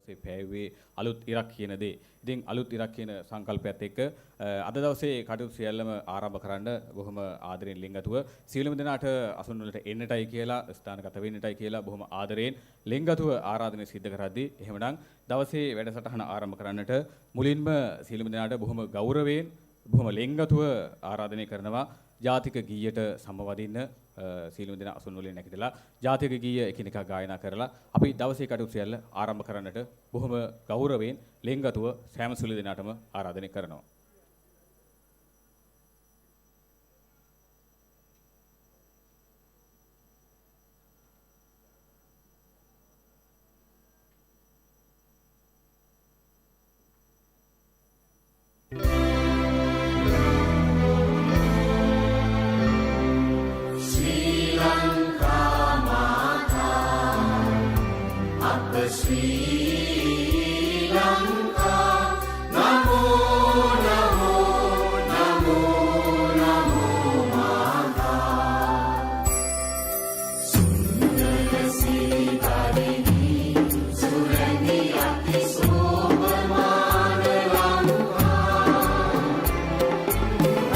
පෑවේ අලුත් ඉරක් කියන දේ. ඉතින් අලුත් ඉරක් කියන සංකල්පයත් එක්ක අද දවසේ කටයුතු සියල්ලම ආරම්භ කරන්න බොහොම ආදරෙන් ලින්ගතුව සියලුම දෙනාට අසුන් වලට එන්නටයි කියලා ස්ථානගත වෙන්නටයි කියලා බොහොම ආදරෙන් ලින්ගතුව ආරාධනය සිද්ධ කරද්දී එහෙමනම් දවසේ වැඩසටහන ආරම්භ කරන්නට මුලින්ම සියලුම දෙනාට බොහොම ගෞරවයෙන් බොහොම ලින්ගතුව ආරාධනය කරනවා ජාතික ගීයට සමවදින්න සීලුම දෙනා අසුන් වලින් නැගිටලා ජාතික ගීය එකිනෙකා ගායනා කරලා අපි දවසේ කටයුතු සියල්ල ආරම්භ කරන්නට බොහොම ගෞරවයෙන් ලෙන්ගතුව සෑම සුළු දෙනාටම ආරාධනය කරනවා. Sri Lanka, Namo Namo Namo Namo Mata. Sundara Siddharini Surani Ati Sobhamana Lanka.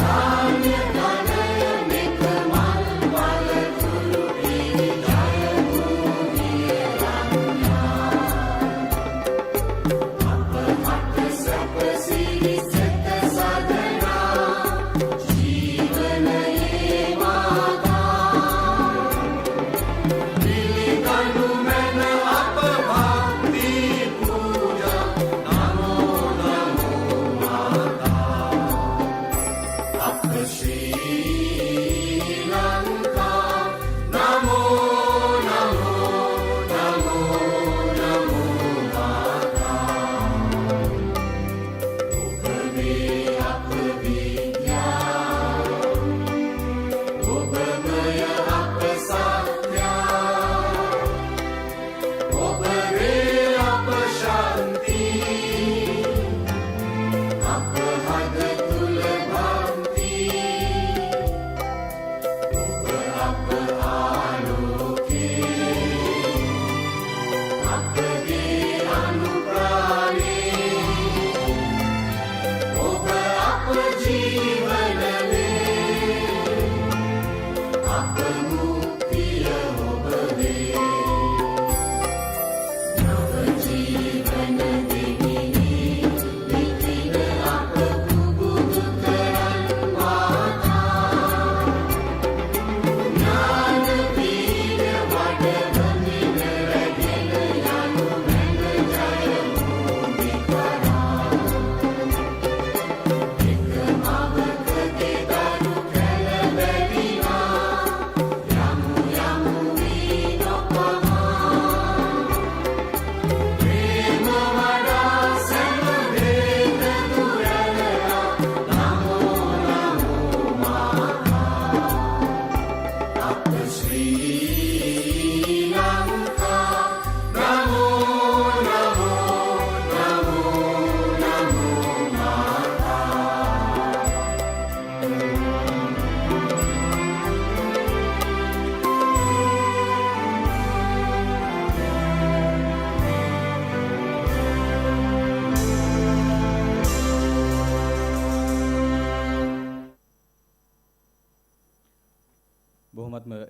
Ranya Kanaya Mekamal Valakuru Piri Jaya Bhumiya Ranya.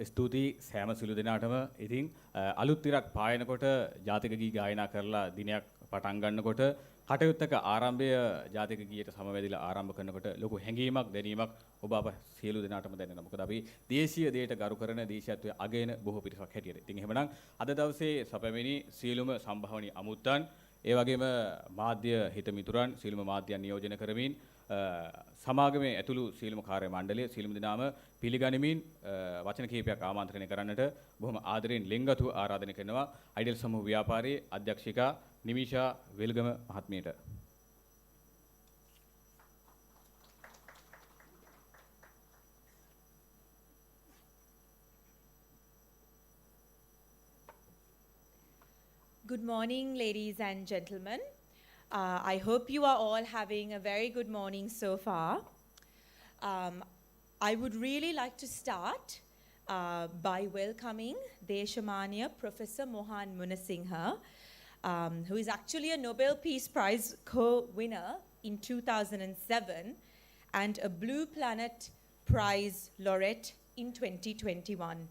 ස්තුතියි සෑම සුළු දෙනාටම. ඉතින් අලුත් ඉරක් පායනකොට ජාතික ගී ගායනා කරලා දිනයක් පටන් ගන්නකොට කටයුත්තක ආරම්භය ජාතික ගීයට සමවැදිලා ආරම්භ කරනකොට ලොකු හැඟීමක් දැනීමක් ඔබ අප සියලු දෙනාටම දැනෙනවා. මොකද අපි දේශීය දෙයට ගරු කරන දේශීයත්වයේ අගයන බොහෝ පිරිසක් හැටියට. ඉතින් එහෙමනම් අද දවසේ සැපැමිණි සියලුම සම්භාවනීය අමුත්තන් ඒ වගේම මාධ්‍ය හිතමිතුරන් සියලුම මාධ්‍යයන් නියෝජනය කරමින් සමාගමේ ඇතුළු සියලුම කාර්ය මණ්ඩලය සියලුම දෙනාම පිළිගනිමින් වචන කිහිපයක් ආමන්ත්‍රණය කරන්නට බොහොම ආදරෙන් ලෙන්ගතුව ආරාධනය කරනවා idle සමූහ ව්‍යාපාරයේ අධ්‍යක්ෂිකා නිමිෂා Welgama මහත්මියට. Good morning, ladies and gentlemen. I hope you are all having a very good morning so far. I would really like to start by welcoming Deshamaniya Professor Mohan Munasinghe. who is actually a Nobel Peace Prize co-winner in 2007 and a Blue Planet Prize laureate in 2021.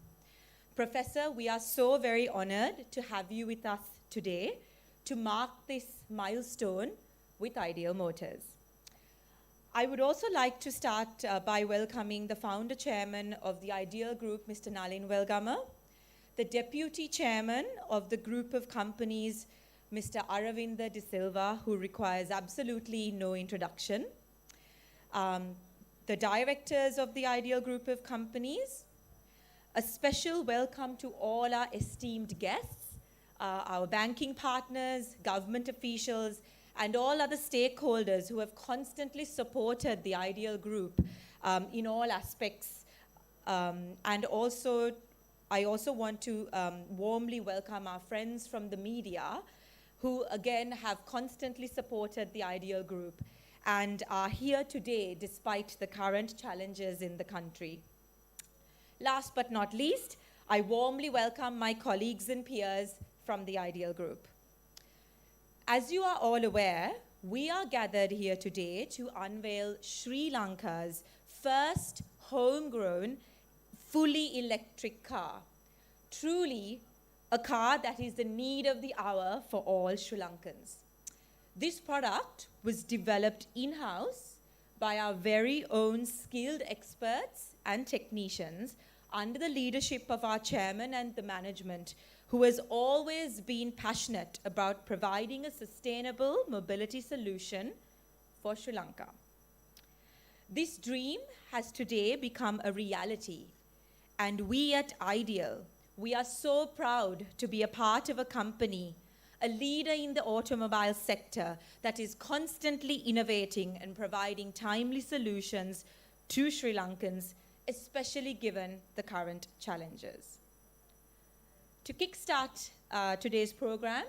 Professor, we are so very honored to have you with us today to mark this milestone with Ideal Motors. I would also like to start by welcoming the founder chairman of the Ideal Group, Mr. Nalin Welgama, the deputy chairman of the group of companies, Mr. Aravinda De Silva, who requires absolutely no introduction, the directors of the Ideal Group of companies. A special welcome to all our esteemed guests, our banking partners, government officials, and all other stakeholders who have constantly supported the Ideal Group in all aspects. And also, I also want to warmly welcome our friends from the media who again have constantly supported the Ideal Group and are here today despite the current challenges in the country. Last but not least, I warmly welcome my colleagues and peers from the Ideal Group. As you are all aware, we are gathered here today to unveil Sri Lanka's first homegrown, fully electric car. Truly, a car that is the need of the hour for all Sri Lankans. This product was developed in-house by our very own skilled experts and technicians under the leadership of our chairman and the management, who has always been passionate about providing a sustainable mobility solution for Sri Lanka. This dream has today become a reality, and we at Ideal, we are so proud to be a part of a company, a leader in the automobile sector that is constantly innovating and providing timely solutions to Sri Lankans, especially given the current challenges. To kickstart today's program,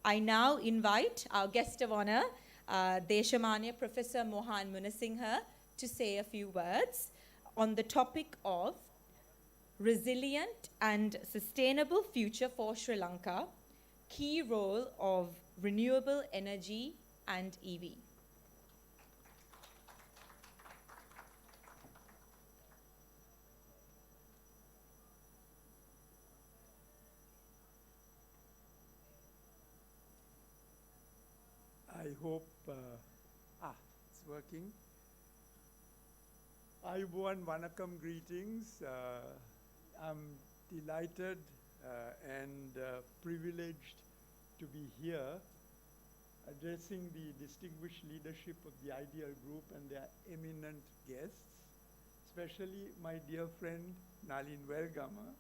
I now invite our guest of honor, Deshamanya Professor Mohan Munasinghe, to say a few words on the topic of resilient and sustainable future for Sri Lanka, key role of renewable energy and EV. I hope, it's working. Ayubowan Vanakkam greetings. I'm delighted and privileged to be here addressing the distinguished leadership of the Ideal Group and their eminent guests, especially my dear friend Nalin Welgama,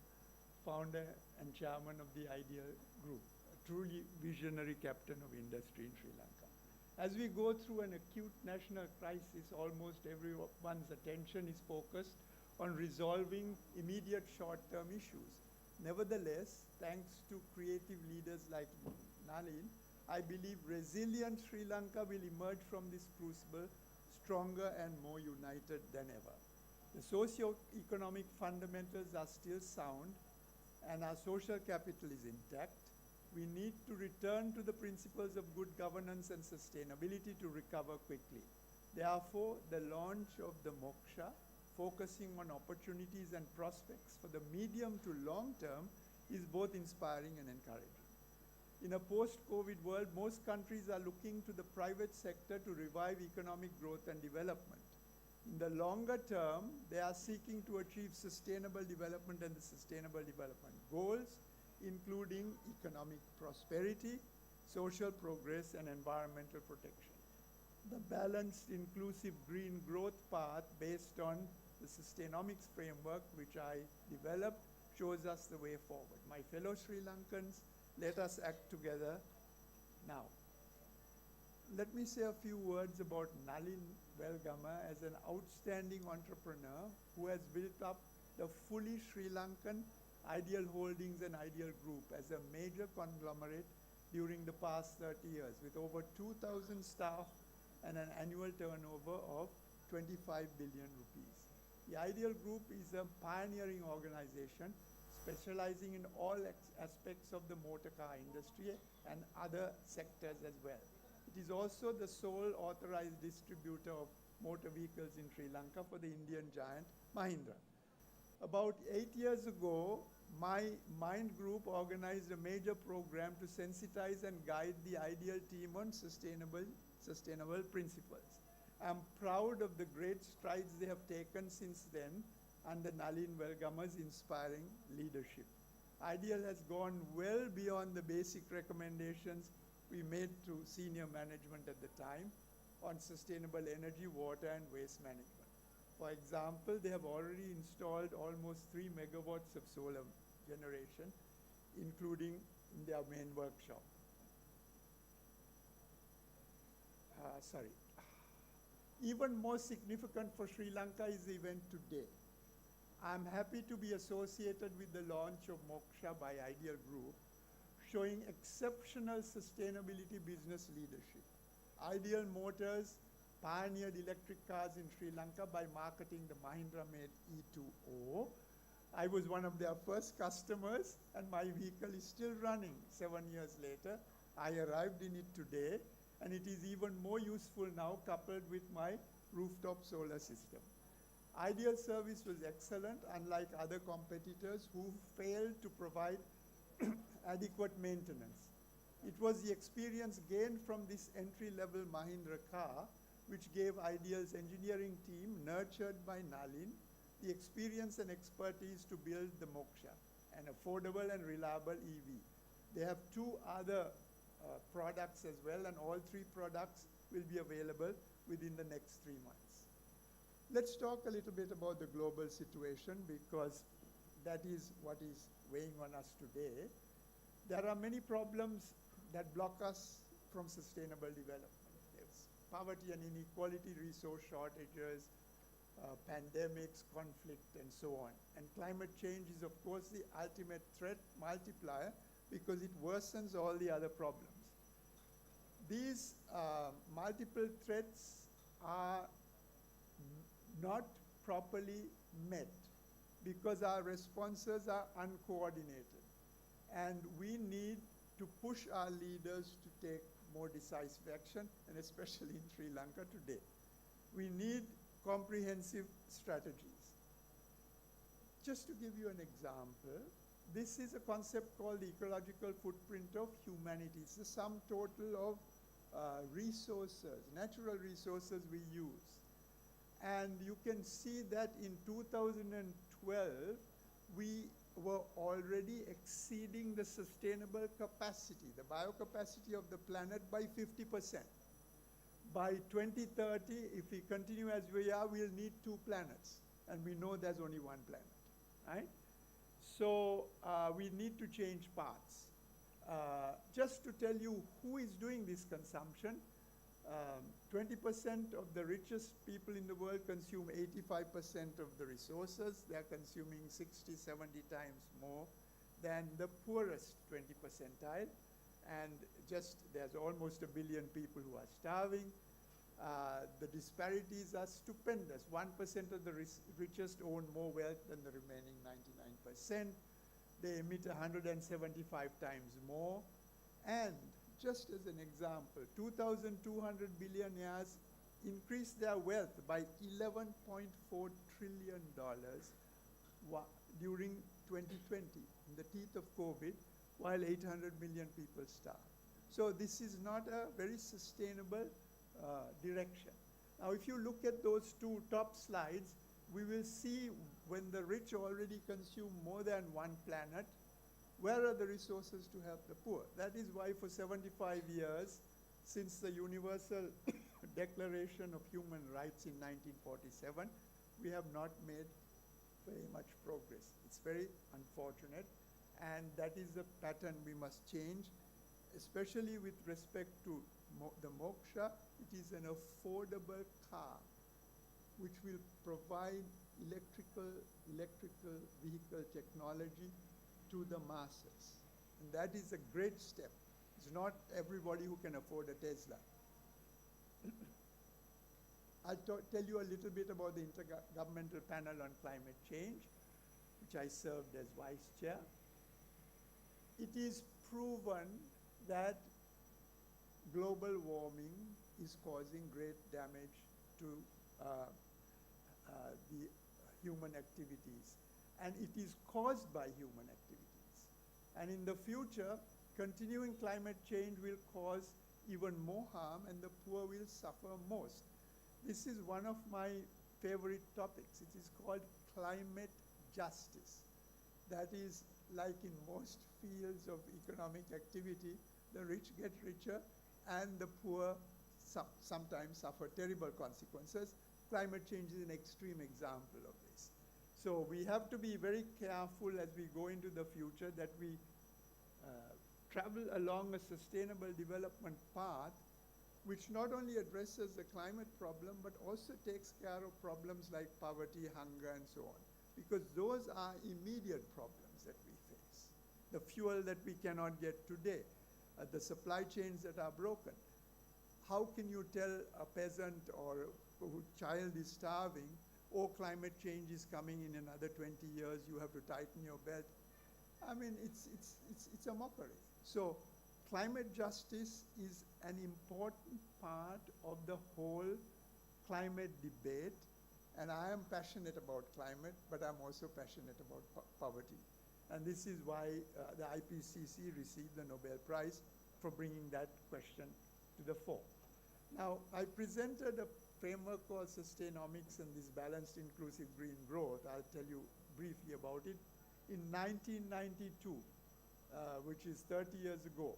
founder and chairman of the Ideal Group, a truly visionary captain of industry in Sri Lanka. As we go through an acute national crisis, almost everyone's attention is focused on resolving immediate short-term issues. Nevertheless, thanks to creative leaders like Nalin, I believe resilient Sri Lanka will emerge from this crucible stronger and more united than ever. The socio-economic fundamentals are still sound and our social capital is intact. We need to return to the principles of good governance and sustainability to recover quickly. Therefore, the launch of the Moksha, focusing on opportunities and prospects for the medium to long term, is both inspiring and encouraging. In a post-COVID world, most countries are looking to the private sector to revive economic growth and development. In the longer term, they are seeking to achieve sustainable development and the sustainable development goals, including economic prosperity, social progress, and environmental protection. The balanced, inclusive green growth path based on the Sustainamics framework, which I developed, shows us the way forward. My fellow Sri Lankans, let us act together now. Let me say a few words about Nalin Welgama as an outstanding entrepreneur who has built up the fully Sri Lankan Ideal Holdings and Ideal Group as a major conglomerate during the past 30 years with over 2,000 staff and an annual turnover of 25 billion rupees. The Ideal Group is a pioneering organization specializing in all aspects of the motor car industry and other sectors as well. It is also the sole authorized distributor of motor vehicles in Sri Lanka for the Indian giant Mahindra. About 8 years ago, my Mind group organized a major program to sensitize and guide the Ideal team on sustainable principles. I'm proud of the great strides they have taken since then under Nalin Velgama's inspiring leadership. Ideal has gone well beyond the basic recommendations we made to senior management at the time on sustainable energy, water, and waste management. For example, they have already installed almost 3 megawatts of solar generation, including in their main workshop. Even more significant for Sri Lanka is the event today. I'm happy to be associated with the launch of Moksha by Ideal Group, showing exceptional sustainability business leadership. Ideal Motors pioneered electric cars in Sri Lanka by marketing the Mahindra-made E2O. I was one of their first customers, and my vehicle is still running 7 years later. I arrived in it today, and it is even more useful now coupled with my rooftop solar system. Ideal service was excellent, unlike other competitors who failed to provide adequate maintenance. It was the experience gained from this entry-level Mahindra car which gave Ideal's engineering team, nurtured by Nalin, the experience and expertise to build the Moksha, an affordable and reliable EV. They have 2 other products as well, and all 3 products will be available within the next 3 months. Let's talk a little bit about the global situation, because that is what is weighing on us today. There are many problems that block us from sustainable development. There's poverty and inequality, resource shortages, pandemics, conflict, and so on. And climate change is, of course, the ultimate threat multiplier because it worsens all the other problems. These multiple threats are not properly met because our responses are uncoordinated. And we need to push our leaders to take more decisive action, and especially in Sri Lanka today. We need comprehensive strategies. Just to give you an example, this is a concept called the ecological footprint of humanity. It's the sum total of resources, natural resources we use. And you can see that in 2012, we were already exceeding the sustainable capacity, the biocapacity of the planet by 50%. By 2030, if we continue as we are, we'll need 2 planets. And we know there's only 1 planet, right? So we need to change paths. Just to tell you who is doing this consumption, 20% of the richest people in the world consume 85% of the resources. They're consuming 60, 70 times more than the poorest 20 percentile. And there's almost 1 billion people who are starving. The disparities are stupendous. 1% of the richest own more wealth than the remaining 99%. They emit 175 times more. And just as an example, 2,200 billionaires increased their wealth by $11.4 trillion during 2020, in the teeth of COVID, while 800 million people starved. So this is not a very sustainable direction. Now, if you look at those 2 top slides, we will see when the rich already consume more than 1 planet, where are the resources to help the poor? That is why for 75 years, since the Universal Declaration of Human Rights in 1947, we have not made very much progress. It's very unfortunate, and that is a pattern we must change, especially with respect to the Moksha. It is an affordable car which will provide electrical vehicle technology to the masses. And that is a great step. It's not everybody who can afford a Tesla. I'll tell you a little bit about the Intergovernmental Panel on Climate Change. which I served as vice chair. It is proven that global warming is causing great damage to the human activities, and it is caused by human activities. And in the future, continuing climate change will cause even more harm, and the poor will suffer most. This is one of my favorite topics. It is called climate justice. That is, like in most fields of economic activity, the rich get richer and the poor sometimes suffer terrible consequences. Climate change is an extreme example of this. So we have to be very careful as we go into the future that we travel along a sustainable development path which not only addresses the climate problem but also takes care of problems like poverty, hunger, and so on, because those are immediate problems that we face. The fuel that we cannot get today, the supply chains that are broken. How can you tell a peasant or whose child is starving, oh, climate change is coming in another 20 years, you have to tighten your belt? I mean, it's a mockery. So climate justice is an important part of the whole climate debate, and I am passionate about climate, but I'm also passionate about poverty. And this is why the IPCC received the Nobel Prize for bringing that question to the fore. Now, I presented a framework called Sustainomics and this balanced inclusive green growth. I'll tell you briefly about it. In 1992, which is 30 years ago,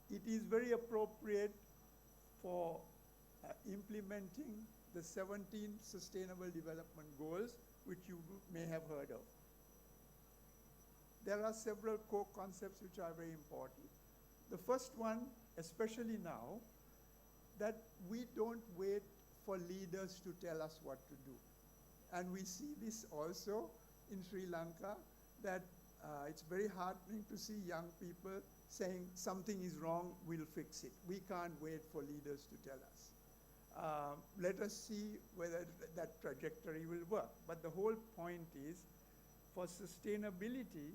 it is very appropriate for implementing the 17 Sustainable Development Goals, which you may have heard of. There are several core concepts which are very important. The first one, especially now, that we don't wait for leaders to tell us what to do. And we see this also in Sri Lanka, that it's very heartening to see young people saying something is wrong, we'll fix it. We can't wait for leaders to tell us. Let us see whether that trajectory will work. But the whole point is, for sustainability,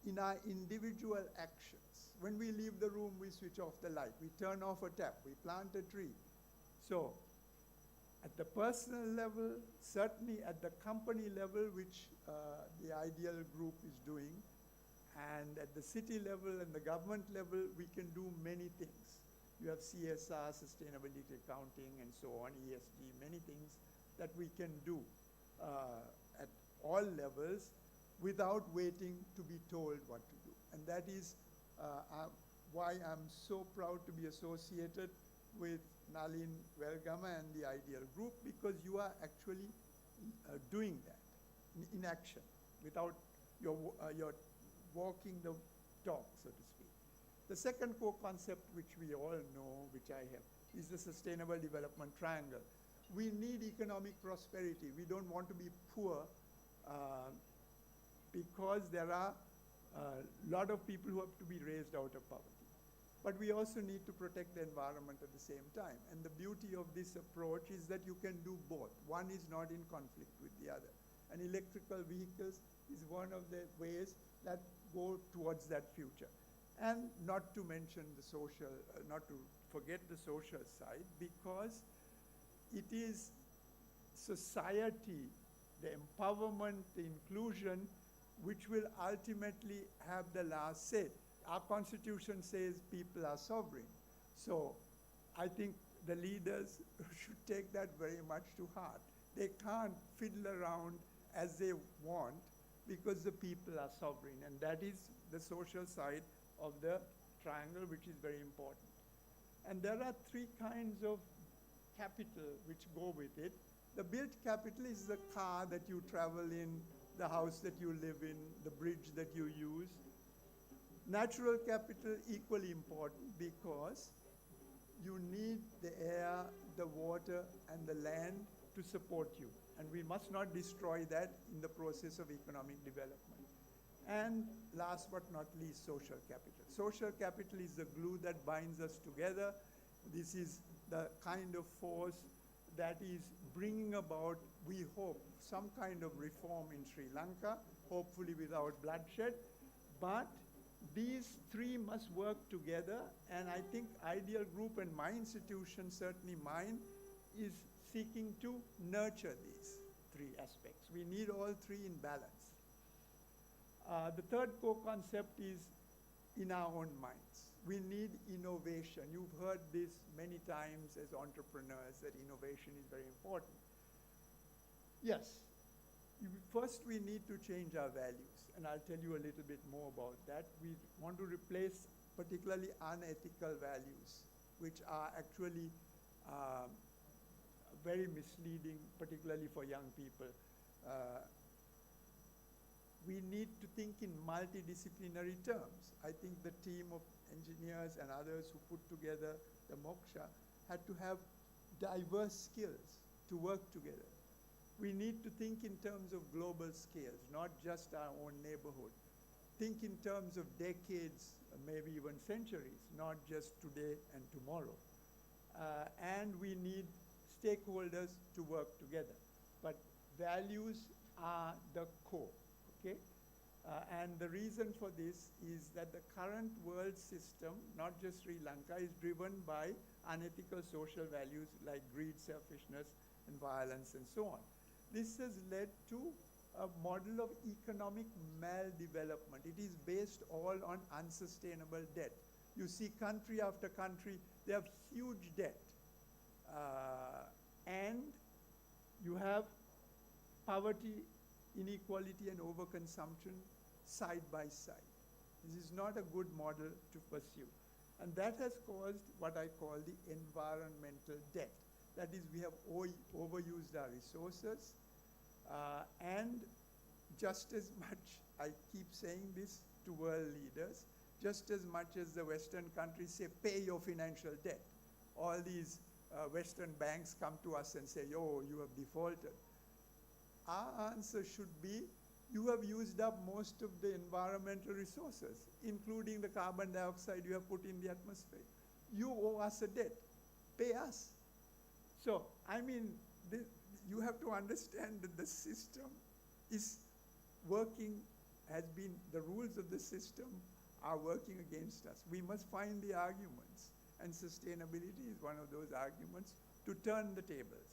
in our individual actions, when we leave the room, we switch off the light, we turn off a tap, we plant a tree. So at the personal level, certainly at the company level, which the Ideal Group is doing, and at the city level and the government level, we can do many things. You have CSR, sustainability accounting, and so on, ESG, many things that we can do at all levels without waiting to be told what to do. And that is why I'm so proud to be associated with Nalin Velgama and the Ideal Group, because you are actually doing that in action without your walking the talk, so to speak. The second core concept, which we all know, which I have, is the Sustainable Development Triangle. We need economic prosperity. We don't want to be poor because there are a lot of people who have to be raised out of poverty. But we also need to protect the environment at the same time. And the beauty of this approach is that you can do both. One is not in conflict with the other. And electrical vehicles is one of the ways that go towards that future. And not to mention the social, not to forget the social side, because it is society, the empowerment, the inclusion, which will ultimately have the last say. Our constitution says people are sovereign. So I think the leaders should take that very much to heart. They can't fiddle around as they want because the people are sovereign. And that is the social side of the triangle, which is very important. And there are three kinds of capital which go with it. The built capital is the car that you travel in, the house that you live in, the bridge that you use. Natural capital, equally important, because you need the air, the water, and the land to support you. And we must not destroy that in the process of economic development. And last but not least, social capital. Social capital is the glue that binds us together. This is the kind of force that is bringing about we hope, some kind of reform in Sri Lanka, hopefully without bloodshed. But these three must work together, and I think Ideal Group and my institution, certainly mine, is seeking to nurture these three aspects. We need all three in balance. The third core concept is in our own minds. We need innovation. You've heard this many times as entrepreneurs, that innovation is very important. Yes, first we need to change our values, and I'll tell you a little bit more about that. We want to replace particularly unethical values, which are actually very misleading, particularly for young people. We need to think in multidisciplinary terms. I think the team of engineers and others who put together the Moksha had to have diverse skills to work together. We need to think in terms of global scales, not just our own neighborhood. Think in terms of decades, maybe even centuries, not just today and tomorrow. And we need stakeholders to work together. But values are the core, okay? And the reason for this is that the current world system, not just Sri Lanka, is driven by unethical social values like greed, selfishness, and violence, and so on. This has led to a model of economic maldevelopment. It is based all on unsustainable debt. You see country after country, they have huge debt. And you have poverty, inequality, and overconsumption side by side. This is not a good model to pursue. And that has caused what I call the environmental debt. That is, we have overused our resources, and just as much, I keep saying this to world leaders, just as much as the Western countries say, pay your financial debt. All these Western banks come to us and say, oh, you have defaulted. Our answer should be, you have used up most of the environmental resources, including the carbon dioxide you have put in the atmosphere. You owe us a debt. Pay us. So, I mean, you have to understand that the system is working, the rules of the system are working against us. We must find the arguments, and sustainability is one of those arguments to turn the tables.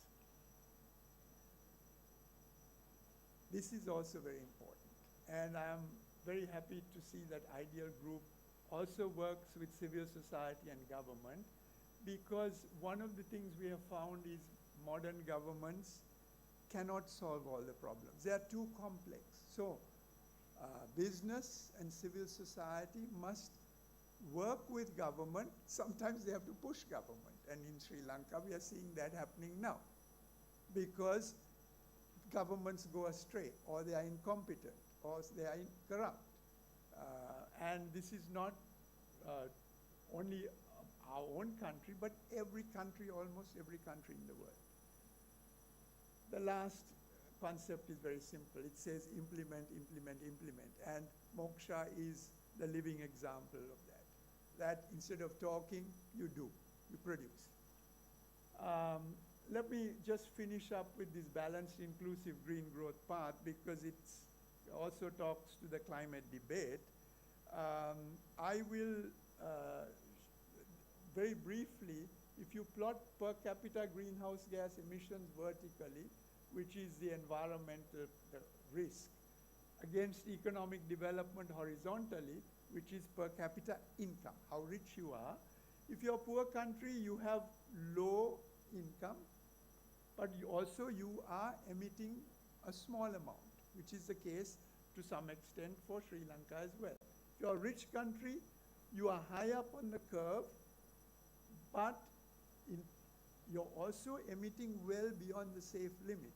This is also very important, and I am very happy to see that Ideal Group also works with civil society and government, because one of the things we have found is modern governments cannot solve all the problems. They are too complex. So business and civil society must work with government. Sometimes they have to push government, and in Sri Lanka we are seeing that happening now, because governments go astray, or they are incompetent, or they are corrupt. And this is not only our own country, but every country, almost every country in the world. The last concept is very simple. It says implement, implement, implement. And Moksha is the living example of that. That instead of talking, you do, you produce. Let me just finish up with this balanced, inclusive green growth path, because it also talks to the climate debate. I will, very briefly, if you plot per capita greenhouse gas emissions vertically, which is the environmental risk, against economic development horizontally, which is per capita income, how rich you are. If you're a poor country, you have low income, but you are emitting a small amount, which is the case to some extent for Sri Lanka as well. If you're a rich country, you are high up on the curve, but you're also emitting well beyond the safe limit.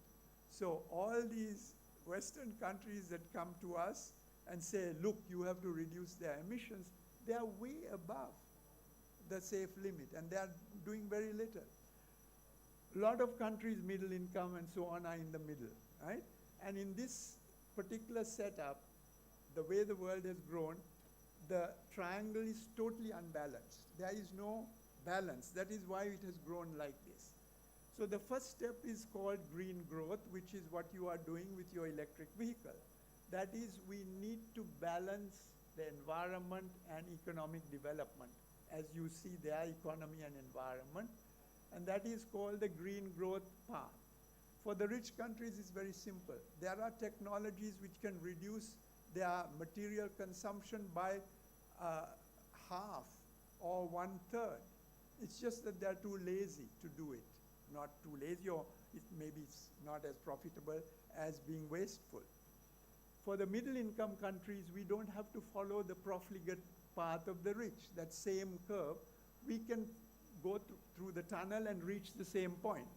So all these Western countries that come to us and say, look, you have to reduce their emissions, they are way above the safe limit, and they are doing very little. A lot of countries, middle income and so on, are in the middle, right? And in this particular setup, the way the world has grown, the triangle is totally unbalanced. There is no balance. That is why it has grown like this. So the first step is called green growth, which is what you are doing with your electric vehicle. That is, we need to balance the environment and economic development. As you see there, economy and environment. And that is called the green growth path. For the rich countries, it's very simple. There are technologies which can reduce their material consumption by half or 1/3. It's just that they're too lazy to do it. Not too lazy, or maybe it's not as profitable as being wasteful. For the middle income countries, we don't have to follow the profligate path of the rich, that same curve. We can go through the tunnel and reach the same point.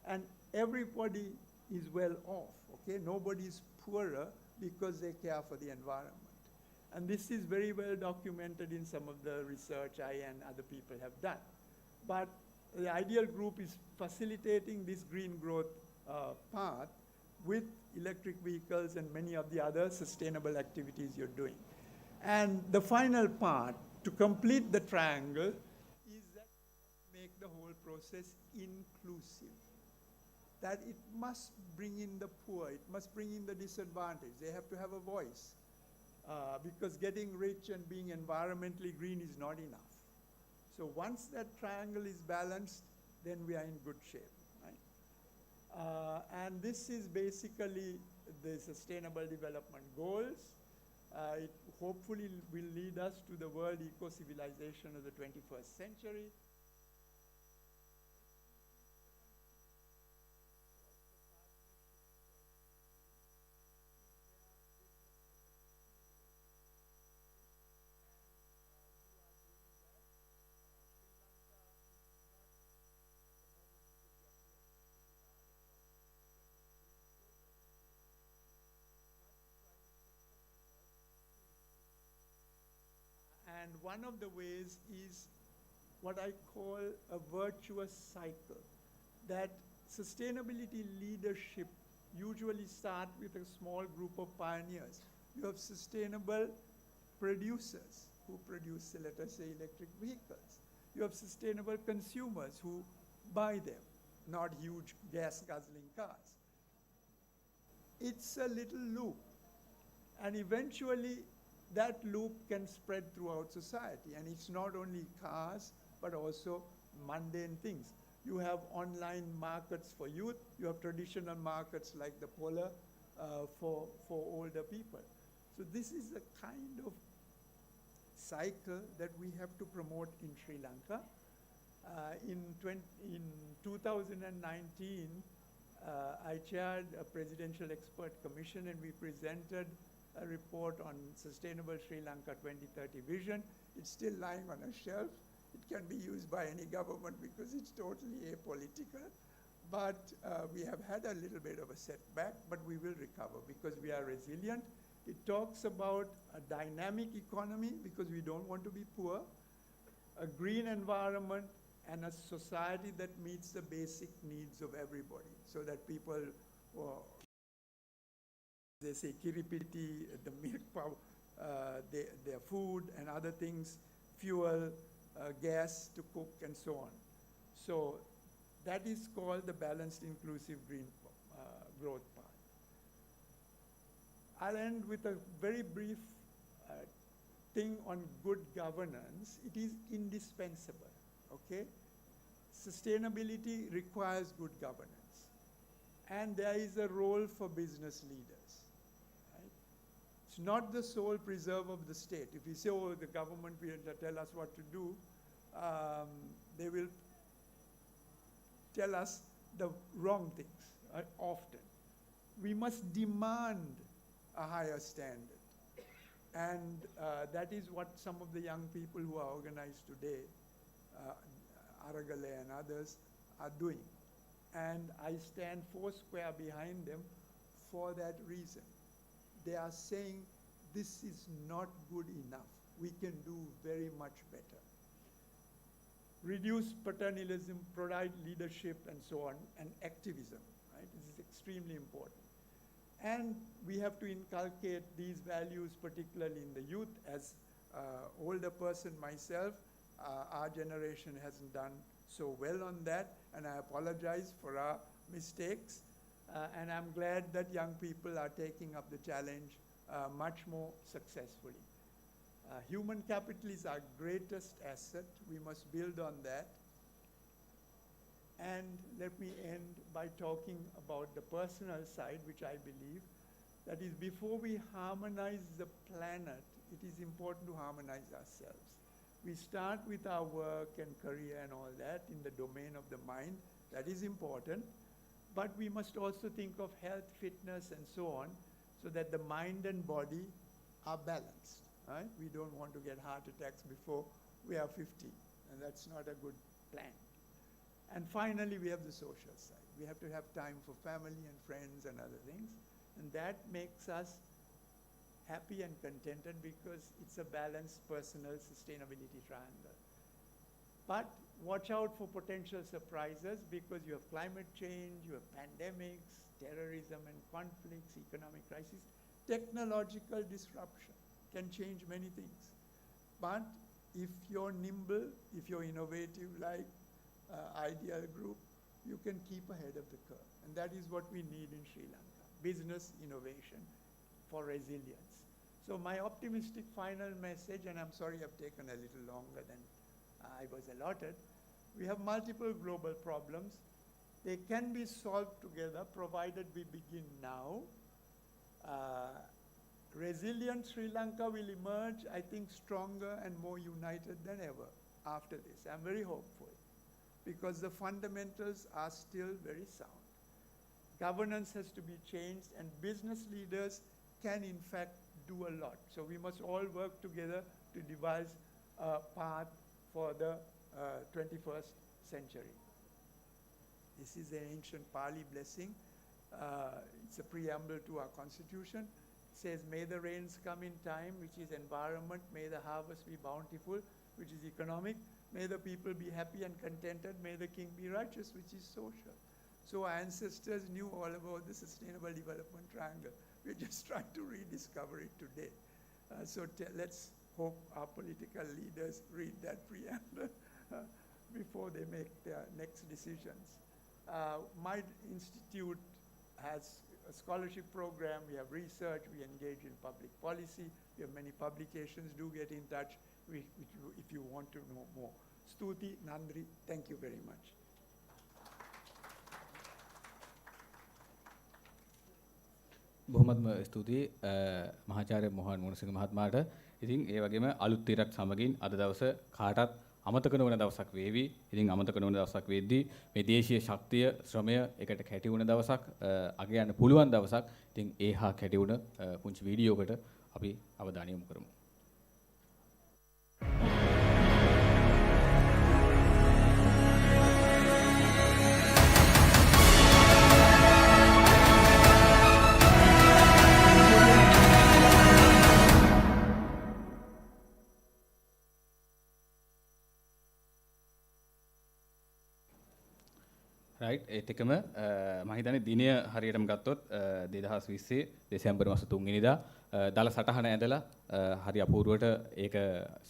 And everybody is well off, okay? Nobody is poorer because they care for the environment. And this is very well documented in some of the research I and other people have done. But the Ideal Group is facilitating this green growth path with electric vehicles and many of the other sustainable activities you're doing. And the final part, to complete the triangle, is that you must make the whole process inclusive. That it must bring in the poor, it must bring in the disadvantaged. They have to have a voice. Because getting rich and being environmentally green is not enough. So once that triangle is balanced, then we are in good shape, right? And this is basically the Sustainable Development Goals. It hopefully will lead us to the world eco-civilization of the 21st century. And one of the ways is what I call a virtuous cycle, that sustainability leadership usually starts with a small group of pioneers. You have sustainable producers who produce, let us say, electric vehicles. You have sustainable consumers who buy them, not huge gas-guzzling cars. It's a little loop, and eventually that loop can spread throughout society. And it's not only cars, but also mundane things. You have online markets for youth. You have traditional markets like the Polar for older people. So this is the kind of cycle that we have to promote in Sri Lanka. In 2019, I chaired a presidential expert commission, and we presented a report on Sustainable Sri Lanka 2030 vision. It's still lying on a shelf. It can be used by any government because it's totally apolitical. But we have had a little bit of a setback, but we will recover because we are resilient. It talks about a dynamic economy because we don't want to be poor, a green environment, and a society that meets the basic needs of everybody so that people, they say kiripiti, the milk power, their food and other things, fuel, gas to cook and so on. So that is called the balanced inclusive green growth path. I'll end with a very brief thing on good governance. It is indispensable, okay? Sustainability requires good governance. And there is a role for business leaders. Right? It's not the sole preserve of the state. If we say, oh, the government will tell us what to do, they will tell us the wrong things often. We must demand a higher standard. And that is what some of the young people who are organized today, Aragale and others, are doing. And I stand foursquare behind them for that reason. They are saying this is not good enough. We can do very much better. Reduce paternalism, provide leadership, and so on, and activism. Right? This is extremely important. And we have to inculcate these values, particularly in the youth. As older person myself, our generation hasn't done so well on that, and I apologize for our mistakes. And I'm glad that young people are taking up the challenge much more successfully. Human capital is our greatest asset. We must build on that. And let me end by talking about the personal side, which I believe, that is, before we harmonize the planet, it is important to harmonize ourselves. We start with our work and career and all that in the domain of the mind. That is important. But we must also think of health, fitness, and so on, so that the mind and body are balanced. Right? We don't want to get heart attacks before we are 50, and that's not a good plan. And finally, we have the social side. We have to have time for family and friends and other things, and that makes us happy and contented because it's a balanced personal sustainability triangle. But watch out for potential surprises, because you have climate change, you have pandemics, terrorism and conflicts, economic crisis. Technological disruption can change many things. But if you're nimble, if you're innovative like Ideal Group, you can keep ahead of the curve. And that is what we need in Sri Lanka, business innovation for resilience. So my optimistic final message, and I'm sorry I've taken a little longer than I was allotted, we have multiple global problems. They can be solved together, provided we begin now. Resilient Sri Lanka will emerge, I think, stronger and more united than ever after this. I'm very hopeful, because the fundamentals are still very sound. Governance has to be changed, and business leaders can, in fact, do a lot. So we must all work together to devise a path for the 21st century. This is an ancient Pali blessing. It's a preamble to our constitution. It says, may the rains come in time, which is environment. May the harvest be bountiful, which is economic. May the people be happy and contented. May the king be righteous, which is social. So our ancestors knew all about the sustainable development triangle. We're just trying to rediscover it today. So let's hope our political leaders read that preamble before they make their next decisions. My institute has a scholarship program, we have research, we engage in public policy, we have many publications. Do get in touch if you want to know more. Stuti, Nandri, thank you very much. බොහොමත්ම ස්තුතියි මහාචාර්ය මොහන් මුණසිංහ මහත්මයාට. ඉතින් ඒ වගේම අලුත් තිරක් සමගින් අද දවස කාටත් අමතක නොවන දවසක් වේවි. ඉතින් අමතක නොවන දවසක් වෙද්දී මේ දේශීය ශක්තිය ශ්‍රමය එකට කැටි වුණ දවසක් අග යන්න පුළුවන් දවසක්. ඉතින් ඒ හා කැටි වුණ පුංචි වීඩියෝකට අපි අවධානය යොමු කරමු. right ඒත් එකම මම හිතන්නේ දිනය හරියටම ගත්තොත් 2020 දෙසැම්බර් මාස 3 වෙනිදා දල සටහන ඇඳලා හරි අපූර්වට ඒක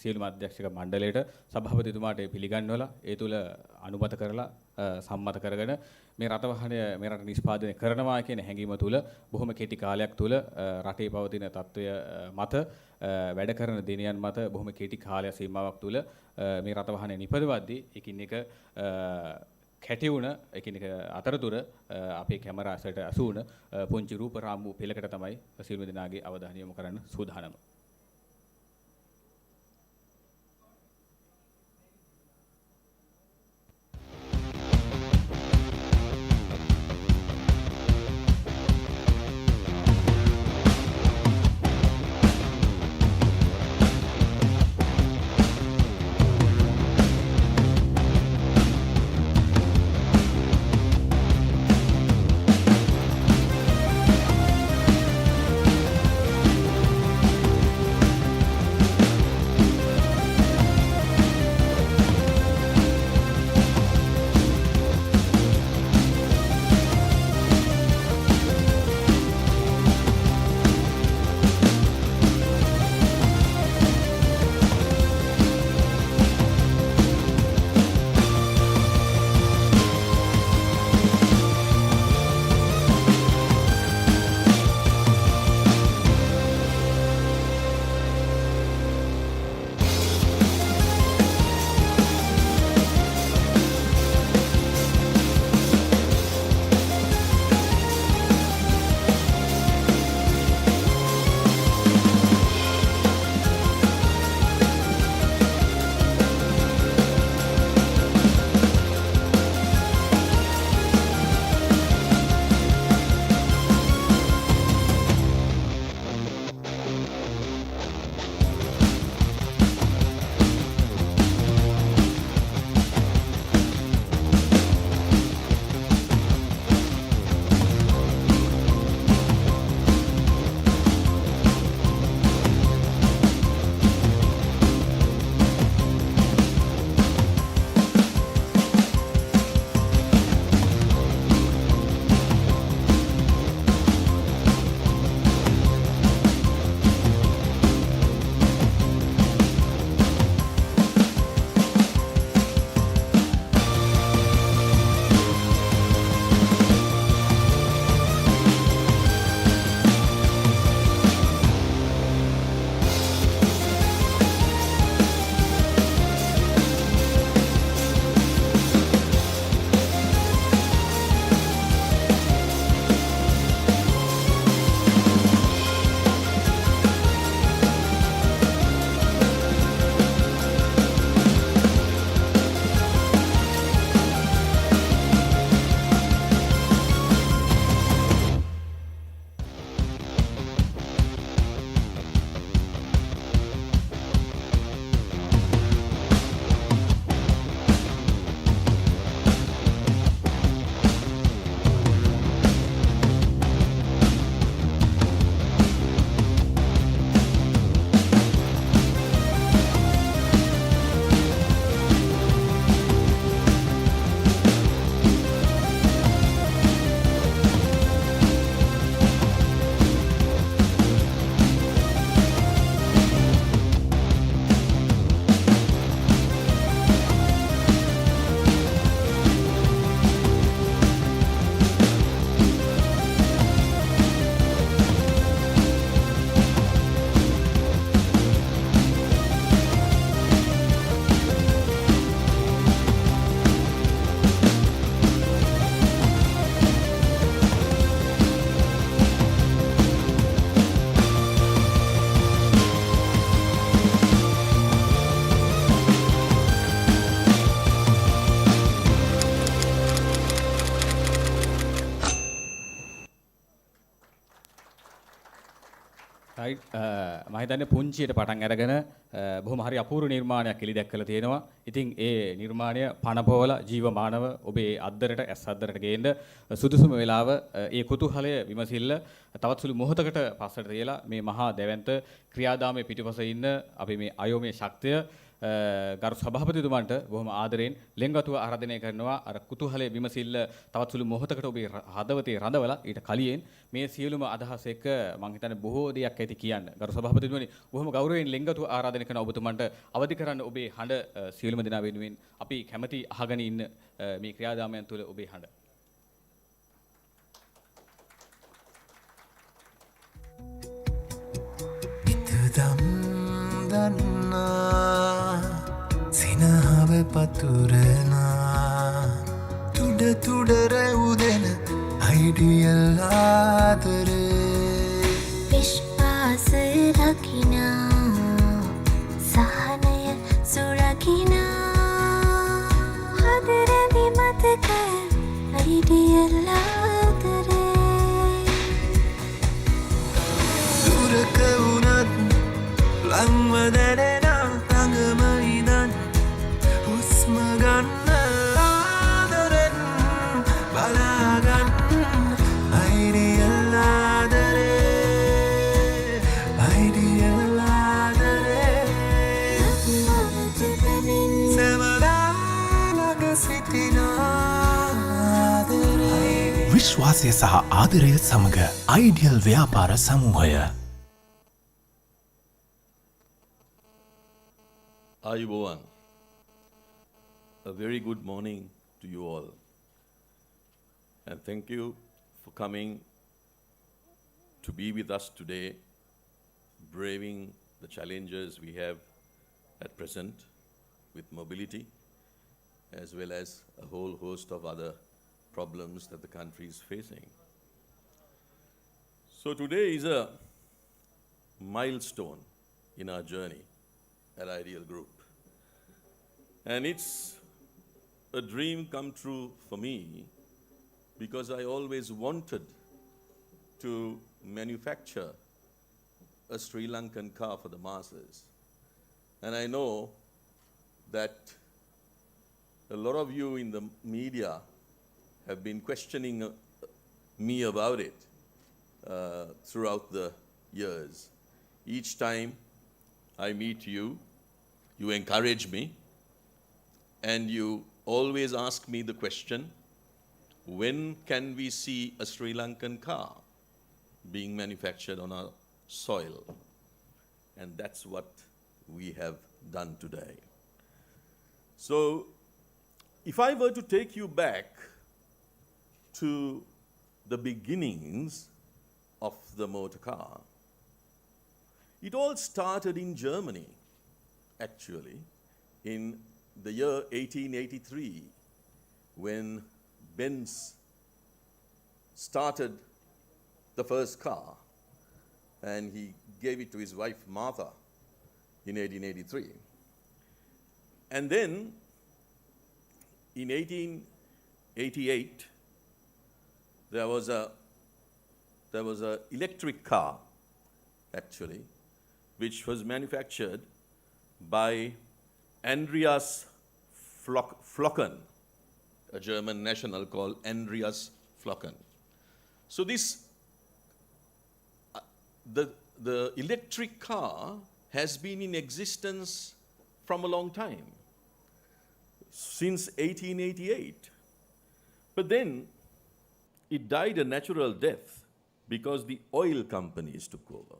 සියලුම අධ්‍යක්ෂක මණ්ඩලයට සභාපතිතුමාට පිළිගන්වලා ඒ තුල අනුමත කරලා සම්මත කරගෙන මේ රටවහනය මේ රට නිෂ්පාදනය කරනවා කියන හැඟීම තුල බොහොම කෙටි කාලයක් තුල රටේ පවතින තත්ත්වය මත වැඩ කරන දිනයන් මත බොහොම කෙටි කාලය සීමාවක් තුල මේ රටවහනය නිපදවද්දී එකින් එක කැටි වුණ එකිනෙක අතරතුර අපේ කැමරාසට අසු වුණ පුංචි රූප රාමු පෙළකට තමයි සියලුම දෙනාගේ අවධානය යොමු කරන්න සූදානම. මම හිතන්නේ පුංචියට පටන් අරගෙන බොහොම හරි අපූර්ව නිර්මාණයක් එලි දැක්කලා තියෙනවා. ඉතින් ඒ නිර්මාණය පනපෝල ජීවමානව ඔබේ අද්දරට ඇස් අද්දරට ගේන්න සුදුසුම වෙලාව ඒ කුතුහලය විමසිල්ල තවත් සුළු මොහොතකට පස්සට තියලා මේ මහා දැවැන්ත ක්‍රියාදාමයේ පිටුපස ඉන්න අපි මේ අයෝමය ශක්තිය ගරු සභාපතිතුමන්ට බොහොම ආදරෙන් ලෙන්ගතුව ආරාධනය කරනවා අර කුතුහලයේ විමසිල්ල තවත් සුළු මොහොතකට ඔබේ හදවතේ රඳවලා ඊට කලින් මේ සියලුම අදහස් එක්ක මම හිතන්නේ බොහෝ දෙයක් ඇති කියන්න ගරු සභාපතිතුමනි බොහොම ගෞරවයෙන් ලෙන්ගතුව ආරාධනය කරන ඔබතුමන්ට අවදි කරන්න ඔබේ හඬ සියලුම දෙනා වෙනුවෙන් අපි කැමැති අහගෙන ඉන්න මේ ක්‍රියාදාමයන් තුළ ඔබේ හඬ ඉතදම් දන්නා සිනහව පතුරනා තුඩ තුඩ රැවුදෙන අයිඩියල් ආදරේ විශ්වාසය රකිනා සහනය සුරකිනා හදරදි මතක අයිඩියල් ආදරේ දුරක වුණත් ලංව දැනෙන රඟම ඉදන් හුස්ම ගන්න ආදරෙන් බලාගන්න අයිඩියල් ආදරේ අයිඩියල් ආදරේ සැමදා ළඟ සිටින ආදරේ විශ්වාසය සහ ආදරය සමග අයිඩියල් ව්‍යාපාර සමූහය Ayubowan, a very good morning to you all. And thank you for coming to be with us today, braving the challenges we have at present with mobility, as well as a whole host of other problems that the country is facing. So today is a milestone in our journey at Ideal Group. And it's a dream come true for me because I always wanted to manufacture a Sri Lankan car for the masses. And I know that a lot of you in the media have been questioning me about it throughout the years. Each time I meet you, you encourage me, and you always ask me the question, when can we see a Sri Lankan car being manufactured on our soil? And that's what we have done today. So, if I were to take you back to the beginnings of the motor car, it all started in Germany, actually, in the year 1883, when Benz started the first car, and he gave it to his wife Martha in 1883. And then, in 1888, there was a electric car, actually, which was manufactured by Andreas Flocken, a German national called Andreas Flocken. So this, the electric car has been in existence from a long time, since 1888. But then it died a natural death because the oil companies took over.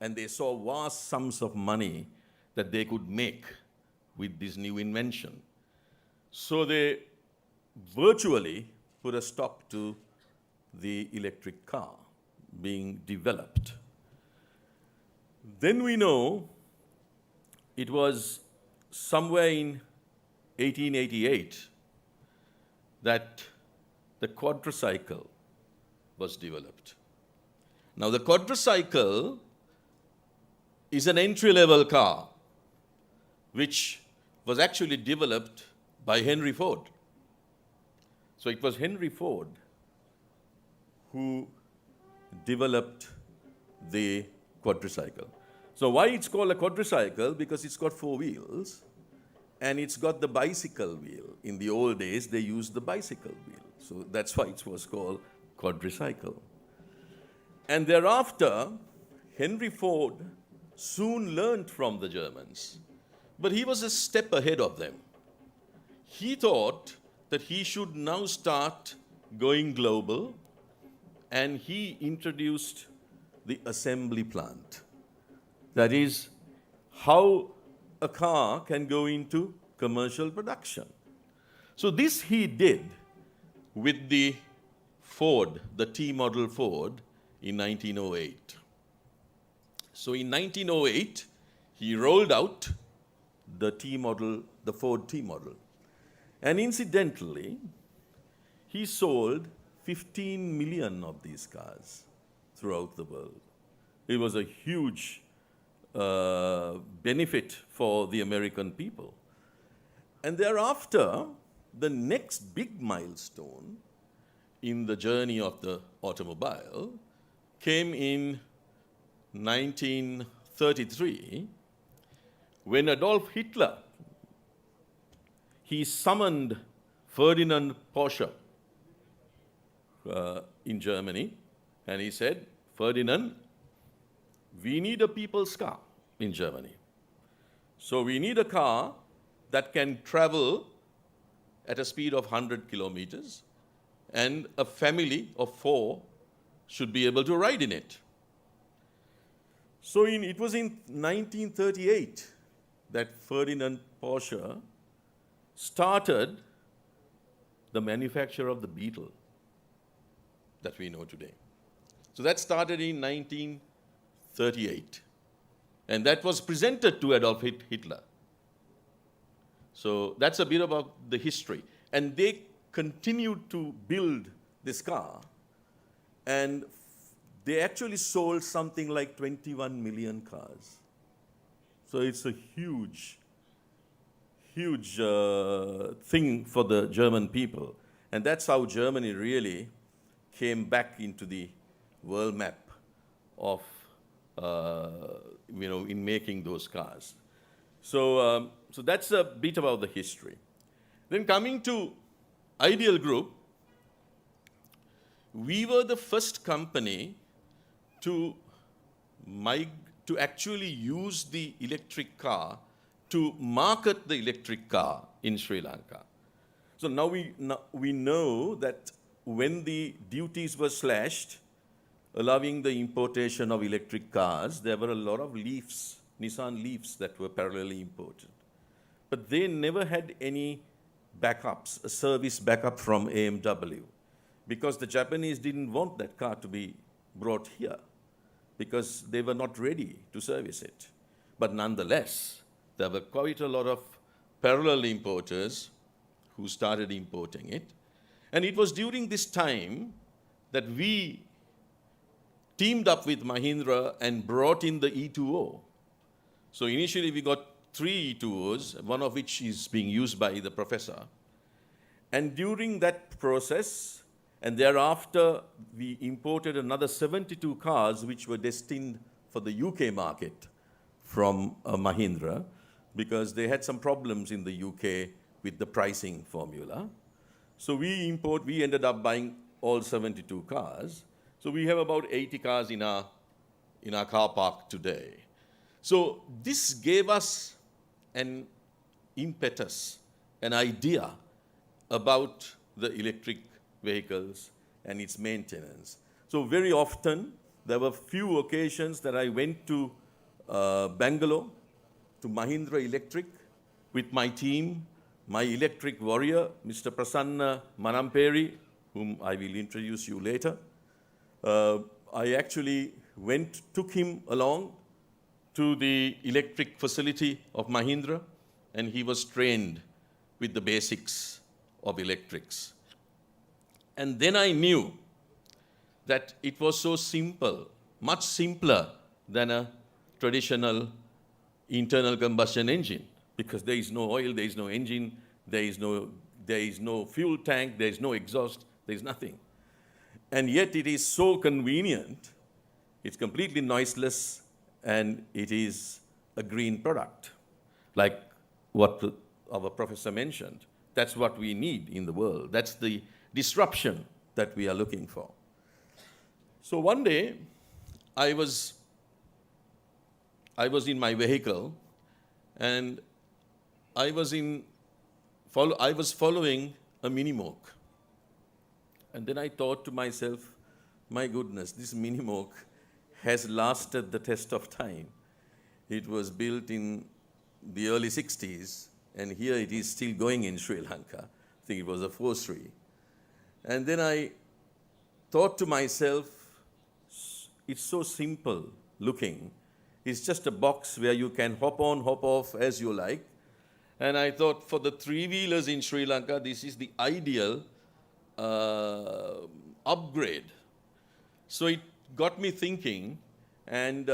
And they saw vast sums of money that they could make with this new invention. So they virtually put a stop to the electric car being developed. Then we know it was somewhere in 1888 that the quadricycle was developed. Now the quadricycle is an entry-level car which was actually developed by Henry Ford. So it was Henry Ford who developed the quadricycle. So why it's called a quadricycle? Because it's got 4 wheels and it's got the bicycle wheel. In the old days, they used the bicycle wheel. So that's why it was called quadricycle. And thereafter, Henry Ford soon learned from the Germans, but he was a step ahead of them. He thought that he should now start going global, and he introduced the assembly plant. That is how a car can go into commercial production. So this he did with the Ford, the T model Ford, in 1908. So in 1908, he rolled out the T model, the Ford T model. And incidentally, he sold 15 million of these cars throughout the world. It was a huge benefit for the American people. And thereafter, the next big milestone in the journey of the automobile came in 1933, when Adolf Hitler, he summoned Ferdinand Porsche in Germany, and he said, Ferdinand, we need a people's car in Germany. So we need a car that can travel at a speed of 100 kilometers, and a family of 4 should be able to ride in it. So it was in 1938 that Ferdinand Porsche started the manufacture of the Beetle that we know today. So that started in 1938. And that was presented to Adolf Hitler. So that's a bit about the history. And they continued to build this car. And they actually sold something like 21 million cars. So it's a huge, huge thing for the German people. And that's how Germany really came back into the world map of, in making those cars. So that's a bit about the history. Then coming to Ideal Group, we were the first company to actually use the electric car to market the electric car in Sri Lanka. So now we know that when the duties were slashed, allowing the importation of electric cars, there were a lot of Leafs, Nissan Leafs that were parallelly imported. But they never had any backups, a service backup from AMW, because the Japanese didn't want that car to be brought here because they were not ready to service it. But nonetheless, there were quite a lot of parallel importers who started importing it. And it was during this time that we teamed up with Mahindra and brought in the E2O. So initially we got 3 E2Os, one of which is being used by the professor. And during that process, and thereafter, we imported another 72 cars which were destined for the UK market from Mahindra, because they had some problems in the UK with the pricing formula. So we ended up buying all 72 cars. So we have about 80 cars in our car park today. So this gave us an impetus, an idea about the electric vehicles and its maintenance. So very often, there were few occasions that I went to Bangalore, to Mahindra Electric, with my team, my electric warrior, Mr. Prasanna Manamperi, whom I will introduce you later. I actually took him along to the electric facility of Mahindra, and he was trained with the basics of electrics. And then I knew that it was so simple, much simpler than a traditional internal combustion engine, because there is no oil, there is no engine, there is no fuel tank, there is no exhaust, there is nothing. And yet it is so convenient, it's completely noiseless, and it is a green product, like what our professor mentioned. That's what we need in the world. That's the disruption that we are looking for. So one day, I was in my vehicle, and I was following a Mini Moke. And then I thought to myself, my goodness, this Mini Moke has lasted the test of time. It was built in the early 60s, and here it is still going in Sri Lanka. I think it was a 4-3. And then I thought to myself, it's so simple looking. It's just a box where you can hop on, hop off as you like. And I thought for the three-wheelers in Sri Lanka, this is the ideal upgrade. So it got me thinking, and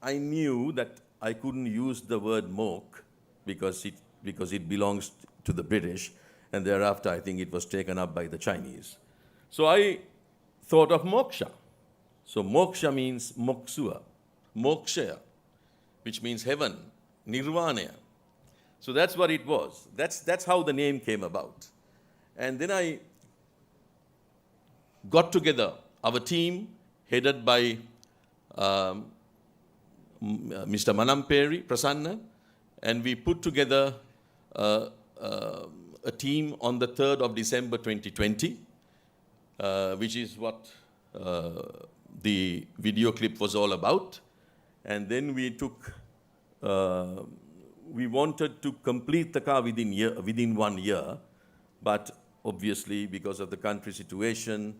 I knew that I couldn't use the word moke because it belongs to the British, and thereafter I think it was taken up by the Chinese. So I thought of moksha. So moksha means moksua, moksha, which means heaven, nirvana. So that's what it was. That's how the name came about. And then I got together our team, headed by Mr. Manamperi Prasanna, and we put together a team on the 3rd of December 2020, which is what the video clip was all about. And then we wanted to complete the car within 1 year, but obviously because of the country situation,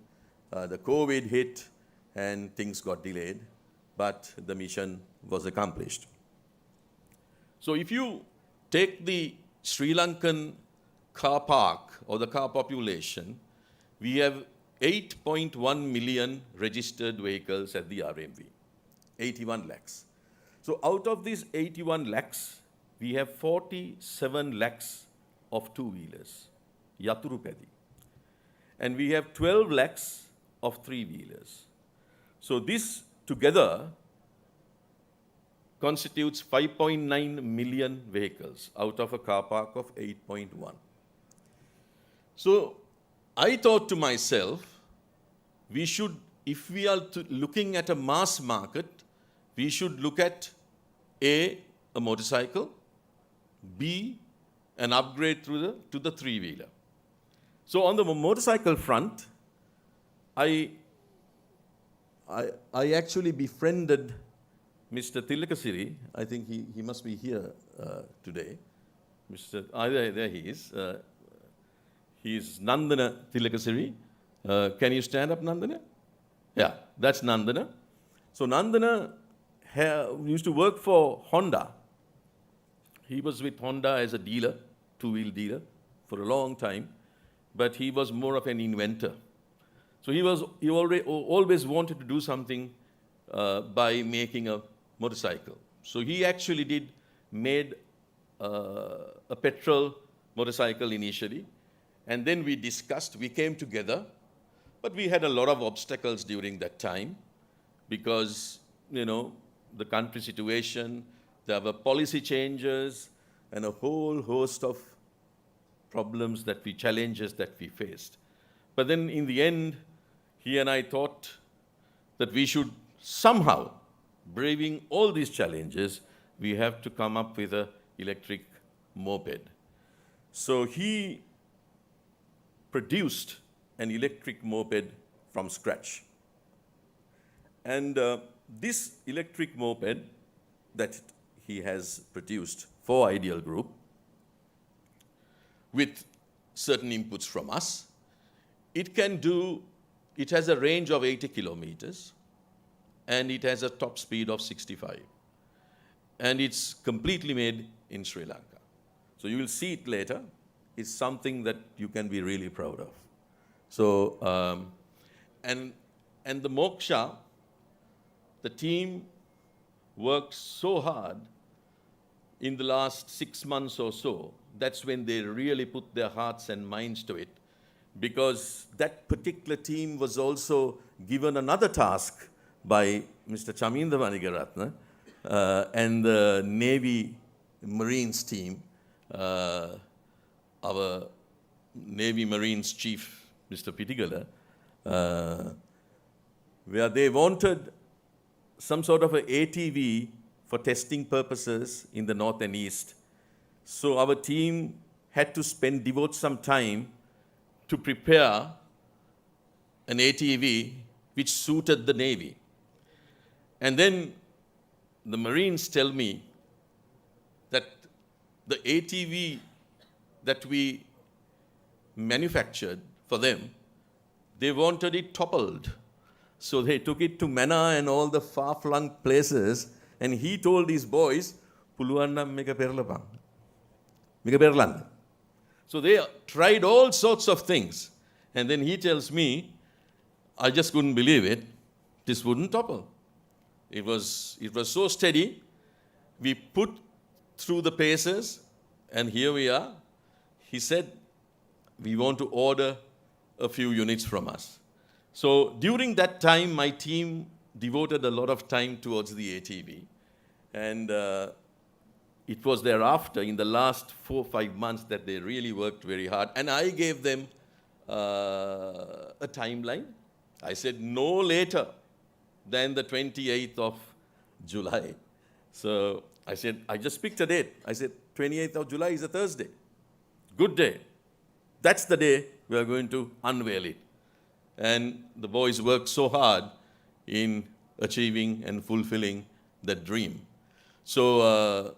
the COVID hit and things got delayed, but the mission was accomplished. So if you take the Sri Lankan car park or the car population, we have 8.1 million registered vehicles at the RMV, 81 lakhs. So out of these 81 lakhs, we have 47 lakhs of two-wheelers, Yaturupedi. And we have 12 lakhs of three-wheelers. So this together constitutes 5.9 million vehicles out of a car park of 8.1. So I thought to myself, we should, if we are looking at a mass market, we should look at A, a motorcycle, B, an upgrade to the three-wheeler. So on the motorcycle front, I actually befriended Mr. Tilakasiri. I think he must be here today. There he is. He is Nandana Tilakasiri. Can you stand up, Nandana? Yeah, that's Nandana. So Nandana used to work for Honda. He was with Honda as a dealer, two-wheel dealer, for a long time, but he was more of an inventor. So he always wanted to do something by making a motorcycle. So he actually made a petrol motorcycle initially, and then we discussed, we came together, but we had a lot of obstacles during that time because, the country situation, there were policy changes, and a whole host of challenges that we faced. But then in the end, he and I thought that we should somehow, braving all these challenges, we have to come up with an electric moped. So he produced an electric moped from scratch. And this electric moped that he has produced for Ideal Group, with certain inputs from us, it has a range of 80 kilometers, and it has a top speed of 65. And it's completely made in Sri Lanka. So you will see it later. It's something that you can be really proud of. So, and the Moksha, the team worked so hard in the last 6 months or so. That's when they really put their hearts and minds to it, because that particular team was also given another task by Mr. Chaminda Manigaratna, and the Navy Marines team, our Navy Marines chief, Mr. Pitigala, where they wanted some sort of an ATV for testing purposes in the north and east. So our team had to devote some time to prepare an ATV which suited the Navy. And then the Marines tell me that the ATV that we manufactured for them, they wanted it toppled. So they took it to Mana and all the far-flung places, and he told these boys, "Puluwan meka perlapan, meka perlan." So they tried all sorts of things, and then he tells me, I just couldn't believe it. This wouldn't topple. It was so steady. We put through the paces, and here we are. He said, "We want to order a few units from us." So during that time, my team devoted a lot of time towards the ATV. And it was thereafter, in the last 4 or 5 months, that they really worked very hard. And I gave them a timeline. I said no later than the 28th of July. So I said, I just picked a date. I said, 28th of July is a Thursday. Good day. That's the day we are going to unveil it. And the boys worked so hard in achieving and fulfilling that dream. So,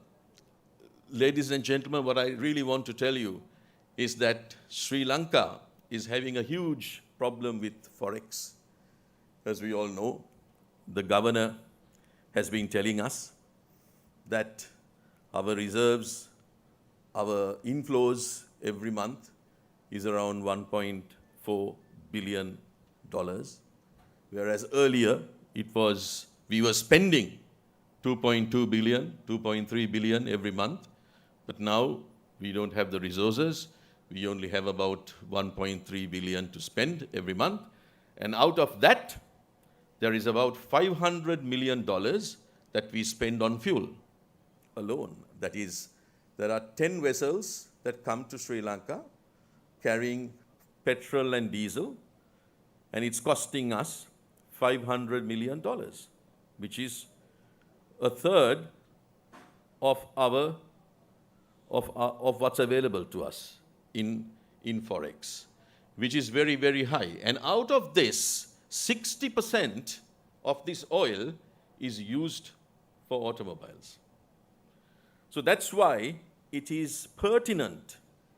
ladies and gentlemen, what I really want to tell you is that Sri Lanka is having a huge problem with Forex. As we all know, the governor has been telling us that our reserves, our inflows every month is around $1.4 billion, whereas earlier we were spending 2.2 billion, 2.3 billion every month, but now we don't have the resources. We only have about 1.3 billion to spend every month, and out of that, there is about $500 million that we spend on fuel alone. That is, there are 10 vessels that come to Sri Lanka carrying petrol and diesel, and it's costing us $500 million, which is a third of what's available to us in Forex, which is very, very high. And out of this, 60% of this oil is used for automobiles. So that's why it is pertinent,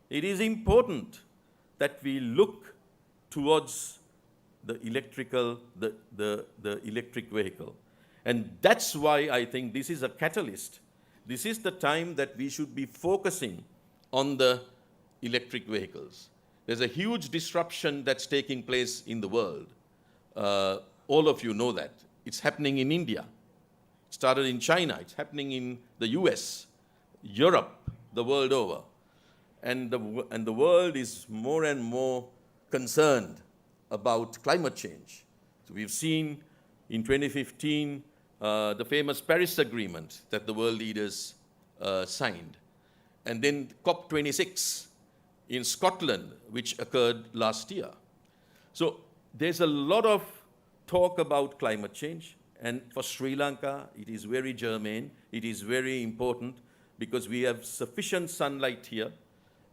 it is important that we look towards the electric vehicle. And that's why I think this is a catalyst. This is the time that we should be focusing on the electric vehicles. There's a huge disruption that's taking place in the world. All of you know that. It's happening in India. It started in China. It's happening in the US, Europe, the world over. And the world is more and more concerned about climate change. So we've seen in 2015 the famous Paris Agreement that the world leaders signed. And then COP26 in Scotland, which occurred last year. So there's a lot of talk about climate change. And for Sri Lanka, it is very germane. It is very important because we have sufficient sunlight here.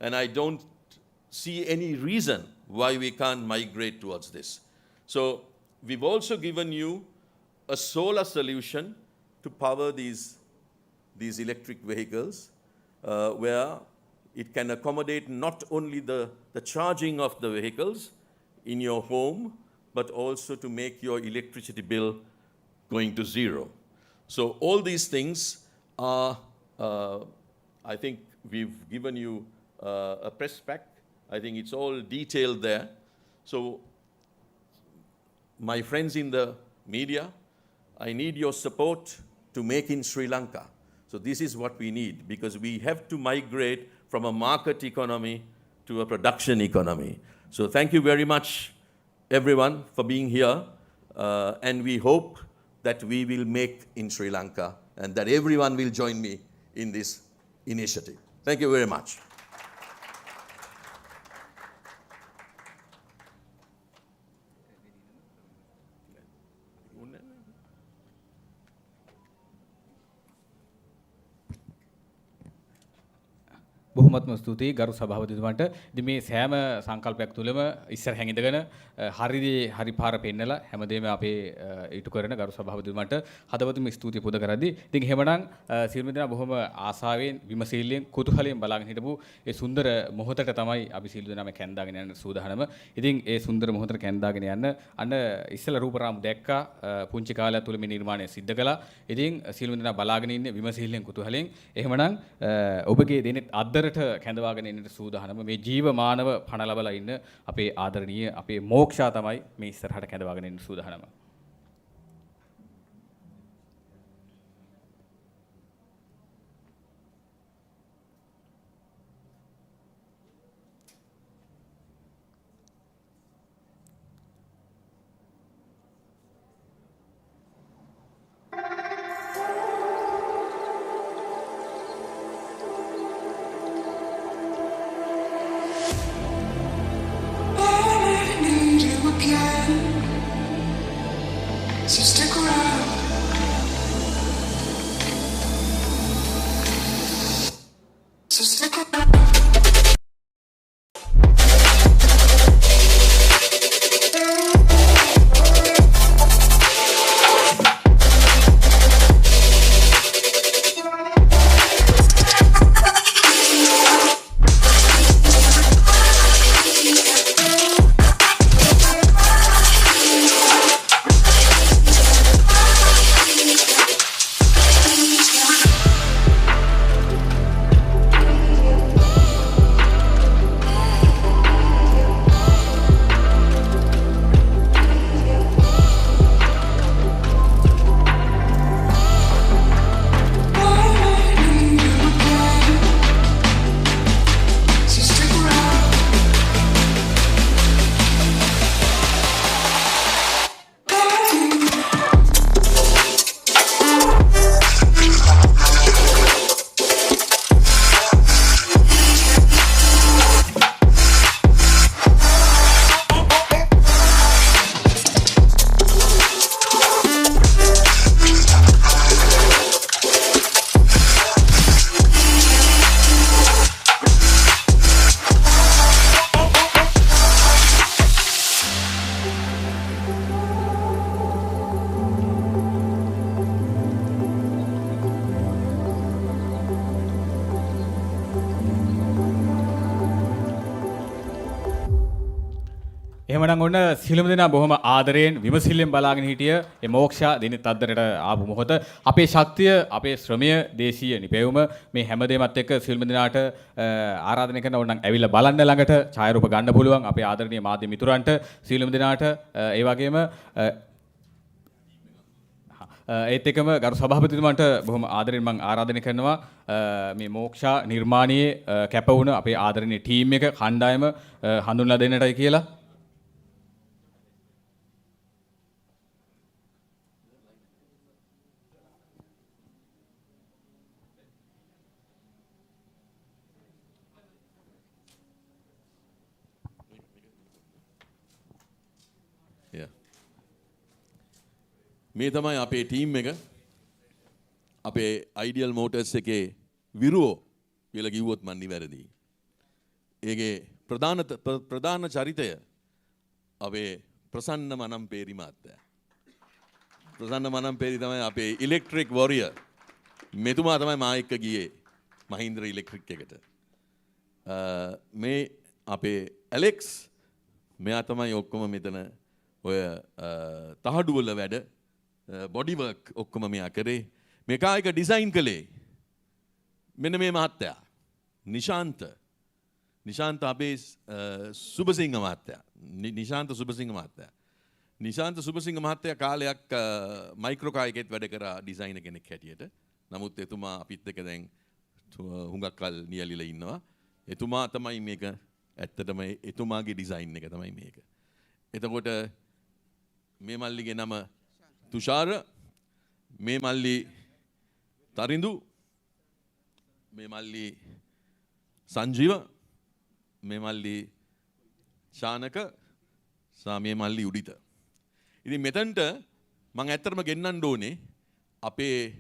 And I don't see any reason why we can't migrate towards this. So we've also given you a solar solution to power these electric vehicles, where it can accommodate not only the charging of the vehicles in your home, but also to make your electricity bill going to zero. So all these things are, I think we've given you a press pack. I think it's all detailed there. So my friends in the media, I need your support to make in Sri Lanka. So this is what we need, because we have to migrate from a market economy to a production economy. So thank you very much, everyone, for being here. And we hope that we will make in Sri Lanka and that everyone will join me in this initiative. Thank you very much. බොහොමත්ම ස්තුතියි ගරු සභාපතිතුමන්ට. ඉතින් මේ සෑම සංකල්පයක් තුළම ඉස්සර හැංගිඳගෙන හරි පාර පෙන්නලා හැමදේම අපේ ඉටු කරන ගරු සභාපතිතුමන්ට හදවතින්ම ස්තුතිය පුද කරද්දී. ඉතින් එහෙමනම් සියලුම දෙනා බොහොම ආසාවෙන් විමසිල්ලෙන් කුතුහලයෙන් බලාගෙන හිටපු ඒ සුන්දර මොහොතට තමයි අපි සියලු දෙනාම කැඳාගෙන යන සූදානම. ඉතින් ඒ සුන්දර මොහොතට කැඳාගෙන යන්න අන්න ඉස්සලා රූපරාමු දැක්කා පුංචි කාලය තුළ මේ නිර්මාණය සිද්ධ කළා. ඉතින් සියලුම දෙනා බලාගෙන ඉන්නේ විමසිල්ලෙන් කුතුහලයෙන්. එහෙමනම් ඔබගේ දෙනෙත් අද්දරට කැඳවාගෙන ඉන්නට සූදානම මේ ජීවමානව පණ ලබලා ඉන්න අපේ ආදරණීය අපේ මෝක්ෂා තමයි මේ ඉස්සරහට කැඳවාගෙන ඉන්න සූදානම. So stick around. So stick around. එහෙමනම් ඔන්න සියලුම දෙනා බොහොම ආදරයෙන් විමසිල්ලෙන් බලාගෙන හිටිය මේ මෝක්ෂා දිනෙත් අද්දරට ආපු මොහොත අපේ ශක්තිය අපේ ශ්‍රමය දේශීය නිපැයුම මේ හැමදේමත් එක්ක සියලුම දෙනාට ආරාධනය කරන ඕනනම් ඇවිල්ලා බලන්න ළඟට ඡායාරූප ගන්න පුළුවන් අපේ ආදරණීය මාධ්‍ය මිතුරන්ට සියලුම දෙනාට ඒ වගේම ඒත් එක්කම ගරු සභාපතිතුමන්ට බොහොම ආදරෙන් මම ආරාධනය කරනවා මේ මෝක්ෂා නිර්මාණයේ කැප වුණ අපේ ආදරණීය ටීම් එක කණ්ඩායම හඳුන්වලා දෙන්නටයි කියලා. මේ තමයි අපේ ටීම් එක අපේ Ideal Motors එකේ විරුවෝ කියලා කිව්වොත් මන් නිවැරදි. ඒකේ ප්‍රධාන චරිතය අපේ ප්‍රසන්න මනම්පේරි මහත්තයා. ප්‍රසන්න මනම්පේරි තමයි අපේ ඉලෙක්ට්‍රික් වොරියර්. මෙතුමා තමයි මා එක්ක ගියේ මහින්ද්‍ර ඉලෙක්ට්‍රික් එකට. මේ අපේ ඇලෙක්ස් මෙයා තමයි ඔක්කොම මෙතන ඔය තහඩු වල වැඩ බොඩි වර්ක් ඔක්කොම මෙයා කරේ. මේ කායක ඩිසයින් කළේ මෙන්න මේ මහත්තයා නිශාන්ත අපේ සුබසිංහ මහත්තයා. නිශාන්ත සුබසිංහ මහත්තයා. නිශාන්ත සුබසිංහ මහත්තයා කාලයක් මයික්‍රෝකායකෙත් වැඩ කරා ඩිසයිනර් කෙනෙක් හැටියට. නමුත් එතුමා අපිත් එක්ක දැන් හුඟක් කල් නියැලිලා ඉන්නවා. එතුමා තමයි මේක ඇත්තටම එතුමාගේ ඩිසයින් එක තමයි මේක. එතකොට මේ මල්ලිගේ නම තුෂාර මේ මල්ලි තරිඳු, මේ මල්ලි සංජීව, මේ මල්ලි ශානක, මේ මල්ලි උඩිත. ඉතින් මෙතනට මම ඇත්තටම ගෙන්නන්න ඕනේ අපේ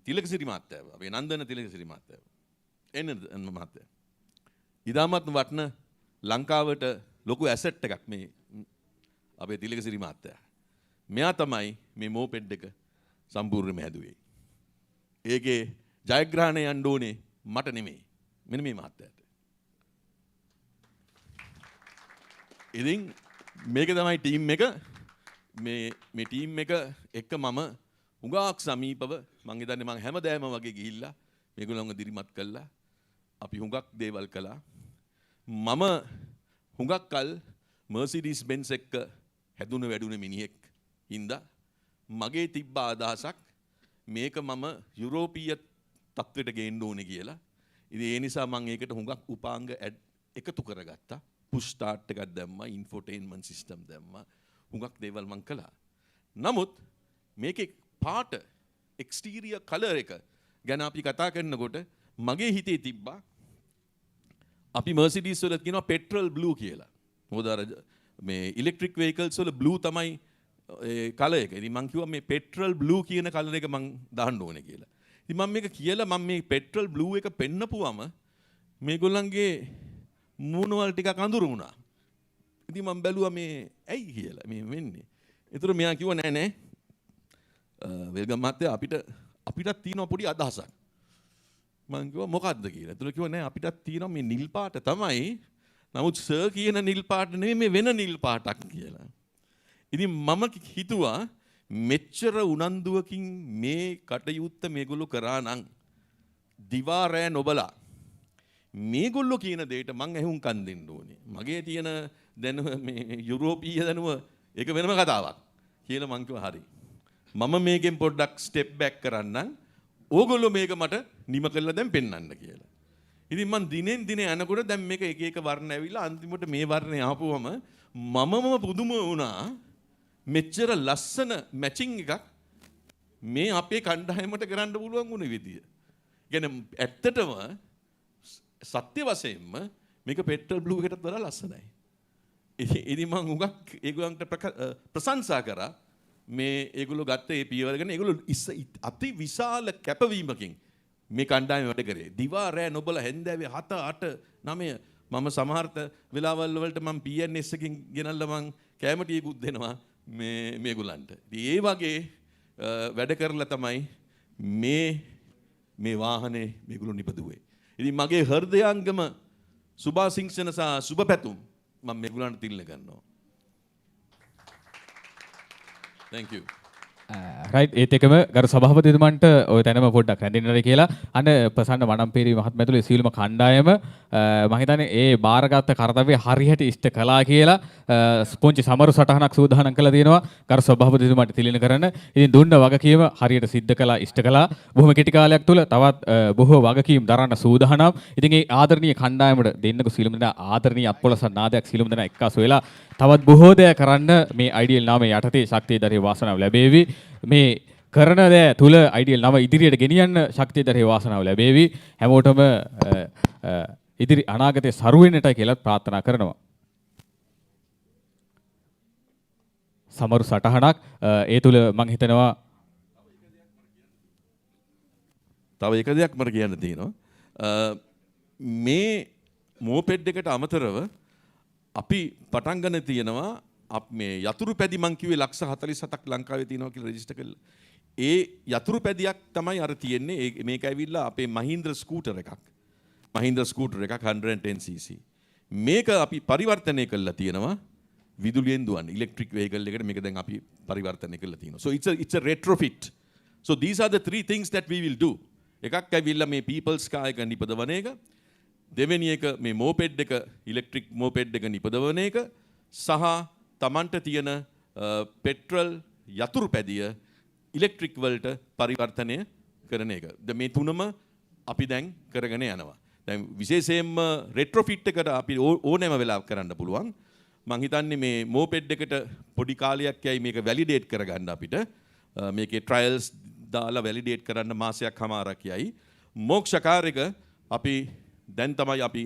තිලකසිරි මහත්තයාව, අපේ නන්දන තිලකසිරි මහත්තයාව. එන්න මහත්තයා. ඉදාමත් වටන ලංකාවට ලොකු ඇසට් එකක් මේ අපේ තිලකසිරි මහත්තයා. මෙයා තමයි මේ මෝපෙඩ් එක සම්පූර්ණයෙන්ම හැදුවේ. ඒකේ ජයග්‍රහණය යන්න ඕනේ මට නෙමෙයි. මෙන්න මේ මහත්තයාට. ඉතින් මේක තමයි ටීම් එක. මේ ටීම් එක එක්ක මම හුඟක් සමීපව මං හිතන්නේ මං හැමදාම වගේ ගිහිල්ලා මේගොල්ලන්ව දිරිමත් කළා. අපි හුඟක් දේවල් කළා. මම හුඟක් කල් මර්සිඩීස් බෙන්ස් එක්ක හැදුන වැඩුණ මිනිහෙක් හින්දා මගේ තිබ්බ අදහසක් මේක මම යුරෝපීය තත්ත්වයට ගේන්න ඕනේ කියලා. ඉතින් ඒ නිසා මම ඒකට හුඟක් උපාංග එකතු කරගත්තා. පුෂ් ස්ටාර්ට් එකක් දැම්මා, ඉන්ෆෝටේන්මන්ට් සිස්ටම් දැම්මා. හුඟක් දේවල් මම කළා. නමුත් මේකේ පාට එක්ස්ටීරියර් කලර් එක ගැන අපි කතා කරනකොට මගේ හිතේ තිබ්බා අපි මර්සිඩීස් වල කියනවා පෙට්‍රල් බ්ලූ කියලා. මොකද අර මේ ඉලෙක්ට්‍රික් වෙහිකල්ස් වල බ්ලූ තමයි ඒ කලර් එක. ඉතින් මං කිව්වා මේ පෙට්‍රල් බ්ලූ කියන කලර් එක මං දාන්න ඕනේ කියලා. ඉතින් මම මේක කියලා මම මේ පෙට්‍රල් බ්ලූ එක පෙන්නපුවම මේගොල්ලන්ගේ මූණ වල ටිකක් අඳුරු වුණා. ඉතින් මම බැලුවා මේ ඇයි කියලා මේ වෙන්නේ. ඒතර මෙයා කිව්වා නෑ නෑ වෙල්ගම් මහත්තයා අපිටත් තියෙනවා පොඩි අදහසක්. මම කිව්වා මොකද්ද කියලා. ඒතර කිව්වා නෑ අපිටත් තියෙනවා මේ නිල් පාට තමයි. නමුත් සර් කියන නිල් පාට නෙමෙයි මේ වෙන නිල් පාටක් කියලා. ඉතින් මම හිතුවා මෙච්චර උනන්දුවකින් මේ කටයුත්ත මේගොල්ලෝ කරා නම් දිවා රෑ නොබලා මේගොල්ලෝ කියන දෙයට මං ඇහුම්කන් දෙන්න ඕනේ. මගේ තියෙන දැනුම මේ යුරෝපීය දැනුම ඒක වෙනම කතාවක් කියලා මං කිව්වා හරි. මම මේකෙන් පොඩ්ඩක් ස්ටෙප් බෑක් කරන්නම්. ඕගොල්ලෝ මේක මට නිම කළා දැන් පෙන්වන්න කියලා. ඉතින් මං දිනෙන් දින යනකොට දැන් මේක එක එක වර්ණ ඇවිල්ලා අන්තිමට මේ වර්ණේ ආපුවම මමම පුදුම වුණා. මෙච්චර ලස්සන මැචින් එකක් මේ අපේ කණ්ඩායමට කරන්න පුළුවන් වුණ විදිය. කියන්නේ ඇත්තටම සත්‍ය වශයෙන්ම මේක පෙට්‍රල් බ්ලූ එකටත් වඩා ලස්සනයි. ඉතින් මම උගක් ඒගොල්ලන්ට ප්‍රශංසා කරා මේ ඒගොල්ලෝ ගත්ත ඒ පියවර ගැන. ඒගොල්ලෝ අති විශාල කැපවීමකින් මේ කණ්ඩායම වැඩ කරේ. දිවා රෑ නොබල හැන්දෑවේ 7 8 9 මම සමහර වෙලාවල් වලට මම PNS එකකින් ගෙනල්ලා මම කැමටියකුත් දෙනවා මේගොල්ලන්ට. ඉතින් ඒ වගේ වැඩ කරලා තමයි මේ වාහනේ මේගොල්ලෝ නිපදුවේ. ඉතින් මගේ හෘදයාංගම සුභාසිංසන සහ සුභ පැතුම් මම මේගොල්ලන්ට තිල්ල ගන්නවා. Thank you. රයිට් ඒත් එකම ගරු සභාපතිතුමන්ට ඔය තැනම පොඩ්ඩක් හැඳින්වන්න කියලා අන්න ප්‍රසන්න මනම්පේරි මහත්මයාතුළේ සීලම කණ්ඩායම මම හිතන්නේ ඒ බාරගත් කර්තව්‍ය හරියට ඉෂ්ට කළා කියලා ස්පොන්චි සමරු සටහනක් සූදානම් කළා තියෙනවා ගරු සභාපතිතුමාට තිලින කරන්න. ඉතින් දුන්න වගකීම හරියට සිද්ධ කළා ඉෂ්ට කළා. බොහොම කෙටි කාලයක් තුළ තවත් බොහෝ වගකීම් දරන්න සූදානම්. ඉතින් ඒ ආදරණීය කණ්ඩායමට දෙන්නක සීලම දෙනා ආදරණීය අත්පොළස නාදයක් සීලම දෙනා එක්කාසු වෙලා තවත් බොහෝ දේ කරන්න මේ අයිඩියල් නාමයේ යටතේ ශක්තිය දරේ වාසනාව ලැබේවි. මේ කරන දේ තුල අයිඩියල් නම ඉදිරියට ගෙනියන්න ශක්තිය දරේ වාසනාව ලැබේවි. හැමෝටම ඉදිරි අනාගතයේ සරු වෙන්නට කියලා ප්‍රාර්ථනා කරනවා. සමරු සටහනක් ඒ තුල මම හිතනවා තව එක දෙයක් මට කියන්න තියෙනවා. මේ මෝපෙඩ් එකට අමතරව අපි පටන් ගන්න තියෙනවා මේ යතුරු පැදි මං කිව්වේ 147ක් ලංකාවේ තියෙනවා කියලා රෙජිස්ටර් කළා. ඒ යතුරු පැදියක් තමයි අර තියෙන්නේ. මේක ඇවිල්ලා අපේ මහීන්ද්‍ර ස්කූටර් එකක්. මහීන්ද්‍ර ස්කූටර් එකක් 110cc. මේක අපි පරිවර්තනය කළා තියෙනවා විදුලියෙන් දුවන ඉලෙක්ට්‍රික් වෙහිකල් එකට මේක දැන් අපි පරිවර්තනය කළා තියෙනවා. So it's a retrofit. So these are the three things that we will do. එකක් ඇවිල්ලා මේ people's car එක නිපදවන එක. දෙවෙනි එක මේ මෝපෙඩ් එක ඉලෙක්ට්‍රික් මෝපෙඩ් එක නිපදවන එක සහ තමන්ට තියෙන පෙට්‍රල් යතුරු පැදිය ඉලෙක්ට්‍රික් වලට පරිවර්තනය කරන එක. මේ තුනම අපි දැන් කරගෙන යනවා. දැන් විශේෂයෙන්ම රෙට්‍රොෆිට් එකට අපි ඕනෑම වෙලාවක කරන්න පුළුවන්. මං හිතන්නේ මේ මෝපෙඩ් එකට පොඩි කාලයක් යයි මේක වැලිඩේට් කරගන්න අපිට. මේකේ ට්‍රයල්ස් දාලා වැලිඩේට් කරන්න මාසයක් හමාරක් යයි. මොක්ෂ කාර් එක අපි දැන් තමයි අපි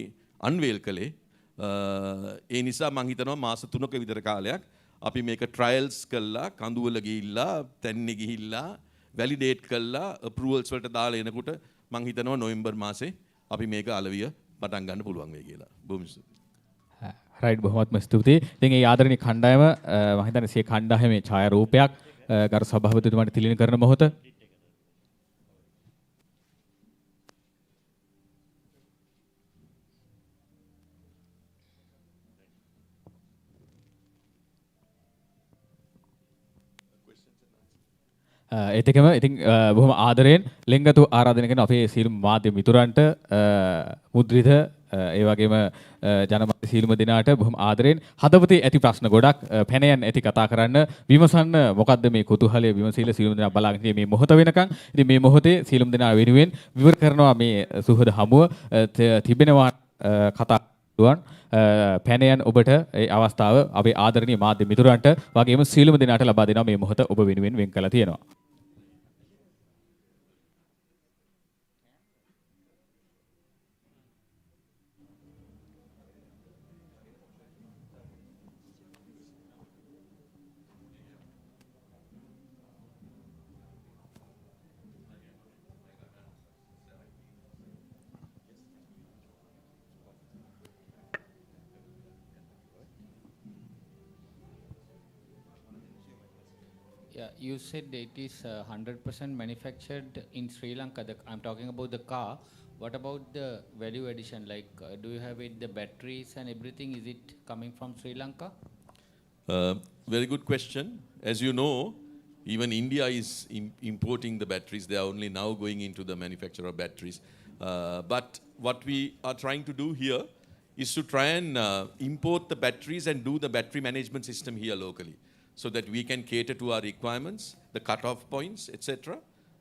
අන්වේල් කළේ. ඒ නිසා මං හිතනවා මාස 3ක විතර කාලයක් අපි මේක ට්‍රයල්ස් කළා, කඳුවල ගිහිල්ලා, තැන්නේ ගිහිල්ලා වැලිඩේට් කළා, අප්‍රූවල්ස් වලට දාලා එනකොට මං හිතනවා නොවැම්බර් මාසේ අපි මේක අලවිය පටන් ගන්න පුළුවන් වෙයි කියලා. බොහොම රයිට්, බොහොමත්ම ස්තුතියි. ඉතින් ඒ ආදරණීය කණ්ඩායම මම හිතන්නේ සිය කණ්ඩායමේ ඡායාරූපයක් ගරු සභාපතිතුමාට තිලින කරන මොහොත. ඒත් එකම ඉතින් බොහොම ආදරයෙන් ලෙන්ගතු ආරාධනය කරන අපේ සියලුම මාධ්‍ය මිතුරන්ට මුද්‍රිත ඒ වගේම ජනමාධ්‍ය සියලුම දෙනාට බොහොම ආදරයෙන් හදවතේ ඇති ප්‍රශ්න ගොඩක් පැනයන් ඇති කතා කරන්න විමසන්න මොකද්ද මේ කුතුහලය විමසීලා සියලුම දෙනා බලාගෙන මේ මොහොත වෙනකන්. ඉතින් මේ මොහොතේ සියලුම දෙනා වෙනුවෙන් විවර කරනවා මේ සුහද හමුව තිබෙනවා කතා දුවන් පැනයන් ඔබට ඒ අවස්ථාව අපේ ආදරණීය මාධ්‍ය මිතුරන්ට වගේම සියලුම දෙනාට ලබා දෙනවා මේ මොහොත ඔබ වෙනුවෙන් වෙන් කළා තියෙනවා. Yeah, you said it is 100% manufactured in Sri Lanka. I'm talking about the car. What about the value addition? Like, do you have it, the batteries and everything? Is it coming from Sri Lanka? Very good question. As you know, even India is importing the batteries. They are only now going into the manufacture of batteries. But what we are trying to do here is to try and import the batteries and do the battery management system here locally, so that we can cater to our requirements, the cut-off points, etc.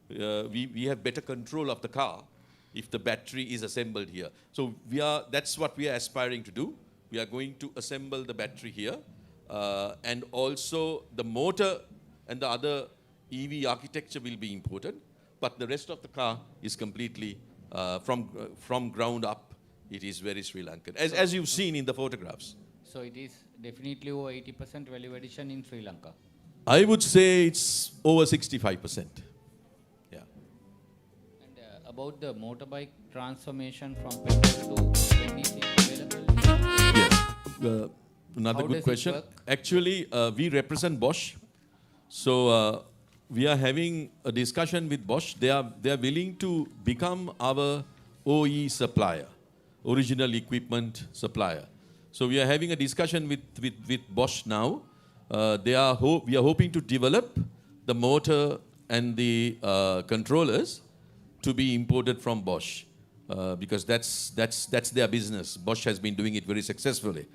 We have better control of the car if the battery is assembled here. So that's what we are aspiring to do. We are going to assemble the battery here, and also the motor and the other EV architecture will be imported, but the rest of the car is completely from ground up. It is very Sri Lankan, as you've seen in the photographs. So it is definitely over 80% value addition in Sri Lanka. I would say it's over 65%. Yeah. And about the motorbike transformation from petrol to when is it available? Yes. Another How good does it question. work? Actually, we represent Bosch. So we are having a discussion with Bosch. They are willing to become our OE supplier, original equipment supplier. So we are having a discussion with Bosch now. We are hoping to develop the motor and the controllers to be imported from Bosch, because that's their business. Bosch has been doing it very successfully.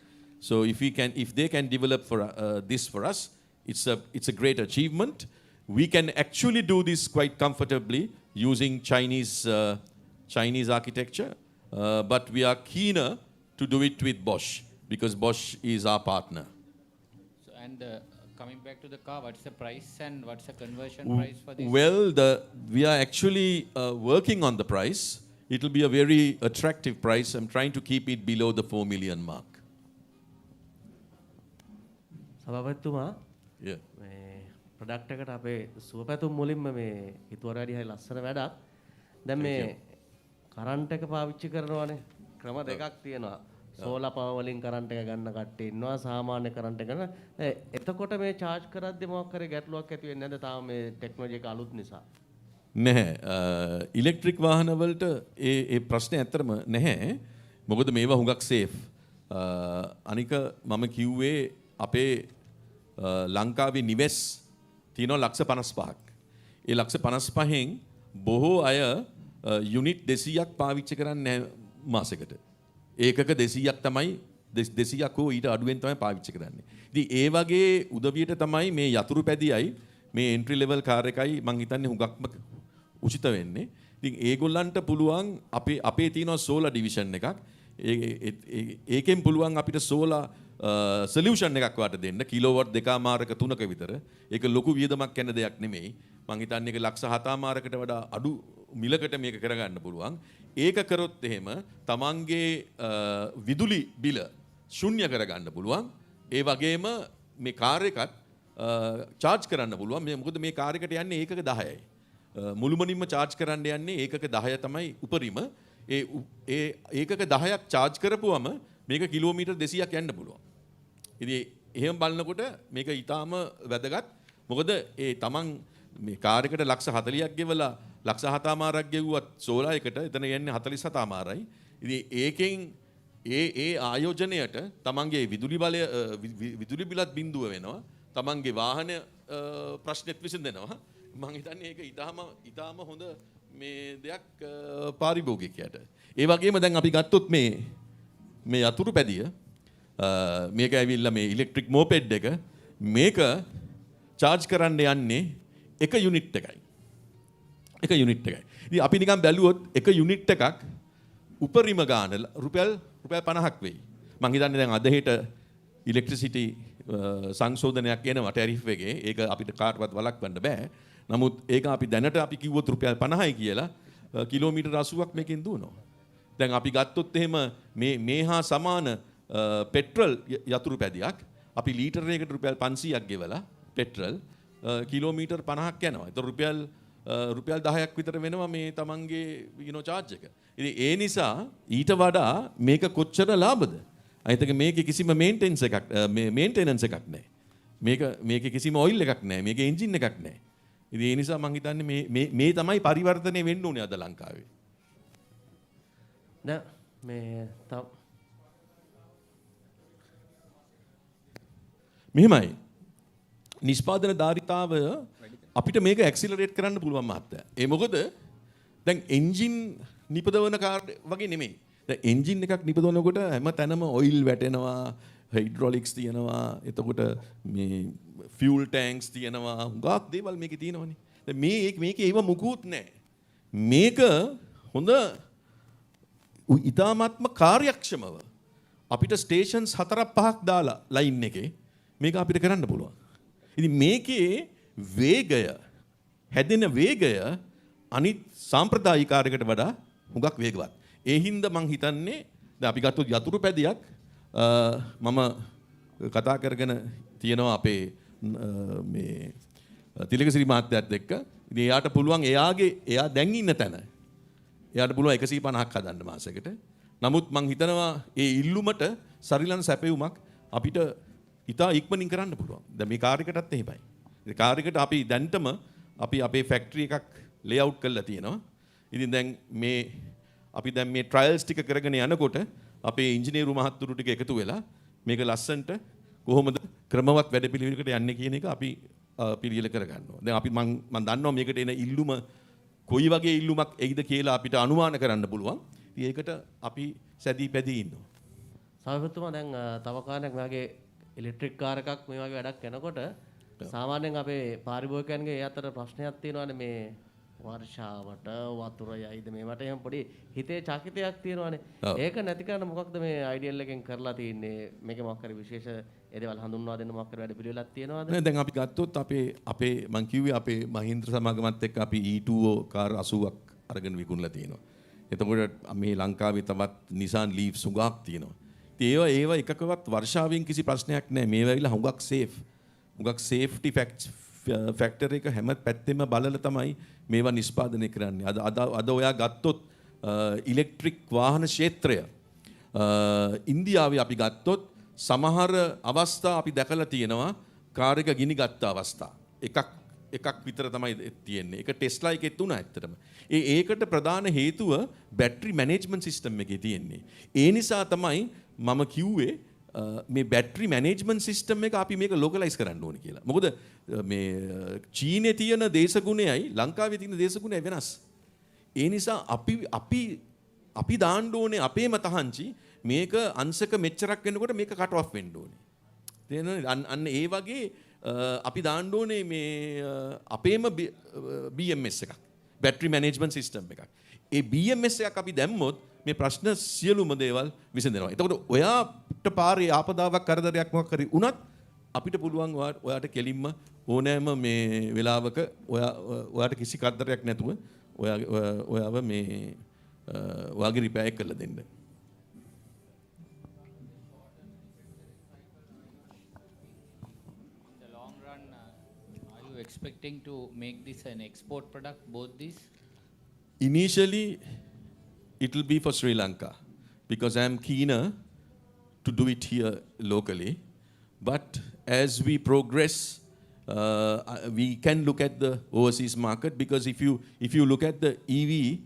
So if they can develop this for us, it's a great achievement. We can actually do this quite comfortably using Chinese architecture, but we are keener to do it with Bosch, because Bosch is our partner. So, and coming back to the car, what's the price and what's the conversion price for this? Well, we are actually working on the price. It will be a very attractive price. I'm trying to keep it below the 4 million mark. සභාපතිතුමා Yeah. මේ product එකට අපේ සුවපැතුම් මුලින්ම මේ හිතුවට වැඩි හරි ලස්සන වැඩක්. දැන් මේ කරන්ට් එක පාවිච්චි කරනවානේ. ක්‍රම දෙකක් තියෙනවා. සෝලා පවර් වලින් කරන්ට් එක ගන්න කට්ටිය ඉන්නවා, සාමාන්‍ය කරන්ට් එක ගන්න. එතකොට මේ charge කරද්දී මොකක් කරේ ගැටලුවක් ඇති වෙන්නේ නැද්ද තාම මේ ටෙක්නොලොජි එක අලුත් නිසා? නැහැ. ඉලෙක්ට්‍රික් වාහන වලට ඒ ප්‍රශ්නේ ඇත්තටම නැහැ. මොකද මේවා හුඟක් සේෆ්. අනික මම කිව්වේ අපේ ලංකාවේ නිවෙස් තියෙනවා 55ක්. ඒ 55න් බොහෝ අය යුනිට් 200ක් පාවිච්චි කරන්නේ මාසෙකට. ඒකක 200ක් තමයි 200ක් හෝ ඊට අඩුවෙන් තමයි පාවිච්චි කරන්නේ. ඉතින් ඒ වගේ උදවියට තමයි මේ යතුරු පැදියයි මේ එන්ට්‍රි ලෙවල් කාර් එකයි මං හිතන්නේ හුඟක්ම උචිත වෙන්නේ. ඉතින් ඒගොල්ලන්ට පුළුවන් අපේ තියෙනවා සෝලා ඩිවිෂන් එකක්. ඒකෙන් පුළුවන් අපිට සෝලා සොලියුෂන් එකක් වාට දෙන්න කිලෝවොට් 2.5ක 3ක විතර. ඒක ලොකු වියදමක් යන දෙයක් නෙමෙයි. මං හිතන්නේ ඒක ලක්ෂ 7.5කට වඩා අඩු මිලකට මේක කරගන්න පුළුවන්. ඒක කරොත් එහෙම තමන්ගේ විදුලි බිල ශුන්‍ය කරගන්න පුළුවන්. ඒ වගේම මේ කාර් එකත් චාර්ජ් කරන්න පුළුවන්. මොකද මේ කාර් එකට යන්නේ ඒකක 10යි. මුළුමනින්ම චාර්ජ් කරන්න යන්නේ ඒකක 10 තමයි උපරිම. ඒ ඒකක 10ක් චාර්ජ් කරපුවම මේක කිලෝමීටර් 200ක් යන්න පුළුවන්. ඉතින් එහෙම බලනකොට මේක ඊටාම වැදගත්. මොකද ඒ තමන් මේ කාර් එකට ලක්ෂ 40ක් ගෙවලා ලක්ෂ 7.5ක් ගෙවුවත් සෝලා එකට එතන යන්නේ 47.5යි. ඉතින් ඒකෙන් ඒ ආයෝජනයට තමන්ගේ විදුලි බලය විදුලි බිලත් බිඳුව වෙනවා. තමන්ගේ වාහන ප්‍රශ්නෙත් විසඳෙනවා. මම හිතන්නේ ඒක ඊටාම හොඳ මේ දෙයක් පාරිභෝගිකයට. ඒ වගේම දැන් අපි ගත්තොත් මේ යතුරු පැදිය මේක ඇවිල්ලා මේ ඉලෙක්ට්‍රික් මෝපෙඩ් එක මේක චාර්ජ් කරන්න යන්නේ එක යුනිට් එකයි. එක යුනිට් එකයි. ඉතින් අපි නිකන් බැලුවොත් එක යුනිට් එකක් උපරිම ගාන රුපියල් 50ක් වෙයි. මං හිතන්නේ දැන් අද හෙට ඉලෙක්ට්‍රිසිටි සංශෝධනයක් එනවා ටැරිෆ් එකේ. ඒක අපිට කාටවත් වළක්වන්න බෑ. නමුත් ඒක අපි දැනට අපි කිව්වොත් රුපියල් 50යි කියලා කිලෝමීටර් 80ක් මේකෙන් දුවනවා. දැන් අපි ගත්තොත් එහෙම මේ හා සමාන පෙට්‍රල් යතුරු පැදියක් අපි ලීටරයකට රුපියල් 500ක් ගෙවලා පෙට්‍රල් කිලෝමීටර් 50ක් යනවා. ඒතර රුපියල් 10ක් විතර වෙනවා මේ තමන්ගේ charge එක. ඉතින් ඒ නිසා ඊට වඩා මේක කොච්චර ලාභද? අනිතක මේකේ කිසිම මේන්ටෙනන්ස් එකක් නැහැ. මේකේ කිසිම ඔයිල් එකක් නැහැ. මේකේ එන්ජින් එකක් නැහැ. ඉතින් ඒ නිසා මම හිතන්නේ මේ තමයි පරිවර්තනය වෙන්න ඕනේ අද ලංකාවේ. නෑ මේ මෙහෙමයි. නිෂ්පාදන ධාරිතාව අපිට මේක ඇක්සිලරේට් කරන්න පුළුවන් මහත්තයා. ඒ මොකද දැන් එන්ජින් නිපදවන කාර් වගේ නෙමෙයි. දැන් එන්ජින් එකක් නිපදවනකොට හැම තැනම ඔයිල් වැටෙනවා, හයිඩ්‍රොලික්ස් තියෙනවා, එතකොට මේ ෆියුල් ටැන්ක්ස් තියෙනවා, හුඟක් දේවල් මේකේ තියෙනවනේ. දැන් මේකේ ඒව මුකුත් නැහැ. මේක හොඳ ඉතාමත්ම කාර්යක්ෂමව අපිට ස්ටේෂන්ස් 4-5ක් දාලා ලයින් එකේ මේක අපිට කරන්න පුළුවන්. ඉතින් මේකේ වේගය හැදෙන වේගය අනිත් සාම්ප්‍රදායික කාර්යයකට වඩා හුඟක් වේගවත්. ඒ හින්දා මං හිතන්නේ දැන් අපි ගත්තොත් යතුරු පැදියක් මම කතා කරගෙන තියෙනවා අපේ මේ තිලකසිරි මහත්තයාත් එක්ක. ඉතින් එයාට පුළුවන් එයා දැන් ඉන්න තැන එයාට පුළුවන් 150ක් හදන්න මාසෙකට. නමුත් මං හිතනවා ඒ ඉල්ලුමට සරිලන සැපයුමක් අපිට ඉතා ඉක්මනින් කරන්න පුළුවන්. දැන් මේ කාර් එකටත් එහෙමයි. ඒ කාර් එකට අපි දැන්ටම අපි අපේ ෆැක්ටරි එකක් ලේඅවුට් කරලා තියෙනවා. ඉතින් දැන් අපි දැන් මේ ට්‍රයල්ස් ටික කරගෙන යනකොට අපේ ඉංජිනේරු මහත්තුරු ටික එකතු වෙලා මේක ලස්සන්ට කොහොමද ක්‍රමවත් වැඩපිළිවෙලකට යන්නේ කියන එක අපි පිළියෙල කරගන්නවා. දැන් අපි මම දන්නවා මේකට එන ඉල්ලුම කොයි වගේ ඉල්ලුමක් එයිද කියලා අපිට අනුමාන කරන්න පුළුවන්. ඉතින් ඒකට අපි සැදී පැදී ඉන්නවා. සමහරවිට දැන් තව කාලයක් වගේ ඉලෙක්ට්‍රික් කාර් එකක් මේ වගේ වැඩක් කරනකොට සාමාන්‍යයෙන් අපේ පාරිභෝගිකයන්ගේ ඒ අතර ප්‍රශ්නයක් තියෙනවානේ මේ වර්ෂාවට වතුර යයිද මේවට එහෙම පොඩි හිතේ චකිතයක් තියෙනවානේ. ඒක නැති කරන්න මොකක්ද මේ අයිඩියල් එකෙන් කරලා තියෙන්නේ? මේකේ මොකක් හරි විශේෂ ඒ දේවල් හඳුන්වා දෙන්න මොකක් හරි වැඩ පිළිවෙලක් තියෙනවද? නෑ දැන් අපි ගත්තොත් අපේ මං කිව්වේ අපේ මහින්ද්‍ර සමාගමත් එක්ක අපි E2O කාර් 80ක් අරගෙන විකුණලා තියෙනවා. එතකොට මේ ලංකාවේ තවත් Nissan Leaf සුගාක් තියෙනවා. ඉතින් ඒවා එකකවත් වර්ෂාවෙන් කිසි ප්‍රශ්නයක් නෑ. මේවා ඇවිල්ලා හුඟක් සේෆ්. හුඟක් සේෆ්ටි ෆැක්ටර් එක හැම පැත්තෙම බලලා තමයි මේවා නිෂ්පාදනය කරන්නේ. අද ඔයා ගත්තොත් ඉලෙක්ට්‍රික් වාහන ක්ෂේත්‍රය ඉන්දියාවේ අපි ගත්තොත් සමහර අවස්ථා අපි දැකලා තියෙනවා කාර් එක ගිනි ගත්ත අවස්ථා. එකක් විතර තමයි තියෙන්නේ. ඒක ටෙස්ලා එකෙත් උනා ඇත්තටම. ඒකට ප්‍රධාන හේතුව බැටරි මැනේජ්මන්ට් සිස්ටම් එකේ තියෙන්නේ. ඒ නිසා තමයි මම කිව්වේ මේ බැටරි මැනේජ්මන්ට් සිස්ටම් එක අපි මේක ලෝකලයිස් කරන්න ඕනේ කියලා. මොකද මේ චීනේ තියෙන දේශගුණයයි ලංකාවේ තියෙන දේශගුණයයි වෙනස්. ඒ නිසා අපි දාන්න ඕනේ අපේම තහංචි මේක අංශක මෙච්චරක් වෙනකොට මේක කට් ඔෆ් වෙන්න ඕනේ. තේරෙනවද? අන්න ඒ වගේ අපි දාන්න ඕනේ මේ අපේම BMS එකක්. බැටරි මැනේජ්මන්ට් සිස්ටම් එකක්. ඒ BMS එකක් අපි දැම්මොත් මේ ප්‍රශ්න සියලුම දේවල් විසඳෙනවා. එතකොට ඔයා පාරේ ආපදාවක් කරදරයක් මොකක් හරි වුණත් අපිට පුළුවන් ඔයාට කෙලින්ම ඕනෑම මේ වෙලාවක ඔයාට කිසි කරදරයක් නැතුව ඔයාව මේ ඔයාගේ රිපෙයාර් එක කරලා දෙන්න. In the long run, are you expecting to make this an export product, both these? Initially, it will be for Sri Lanka because I am keener to do it here locally. But as we progress, we can look at the overseas market because if you look at the EV,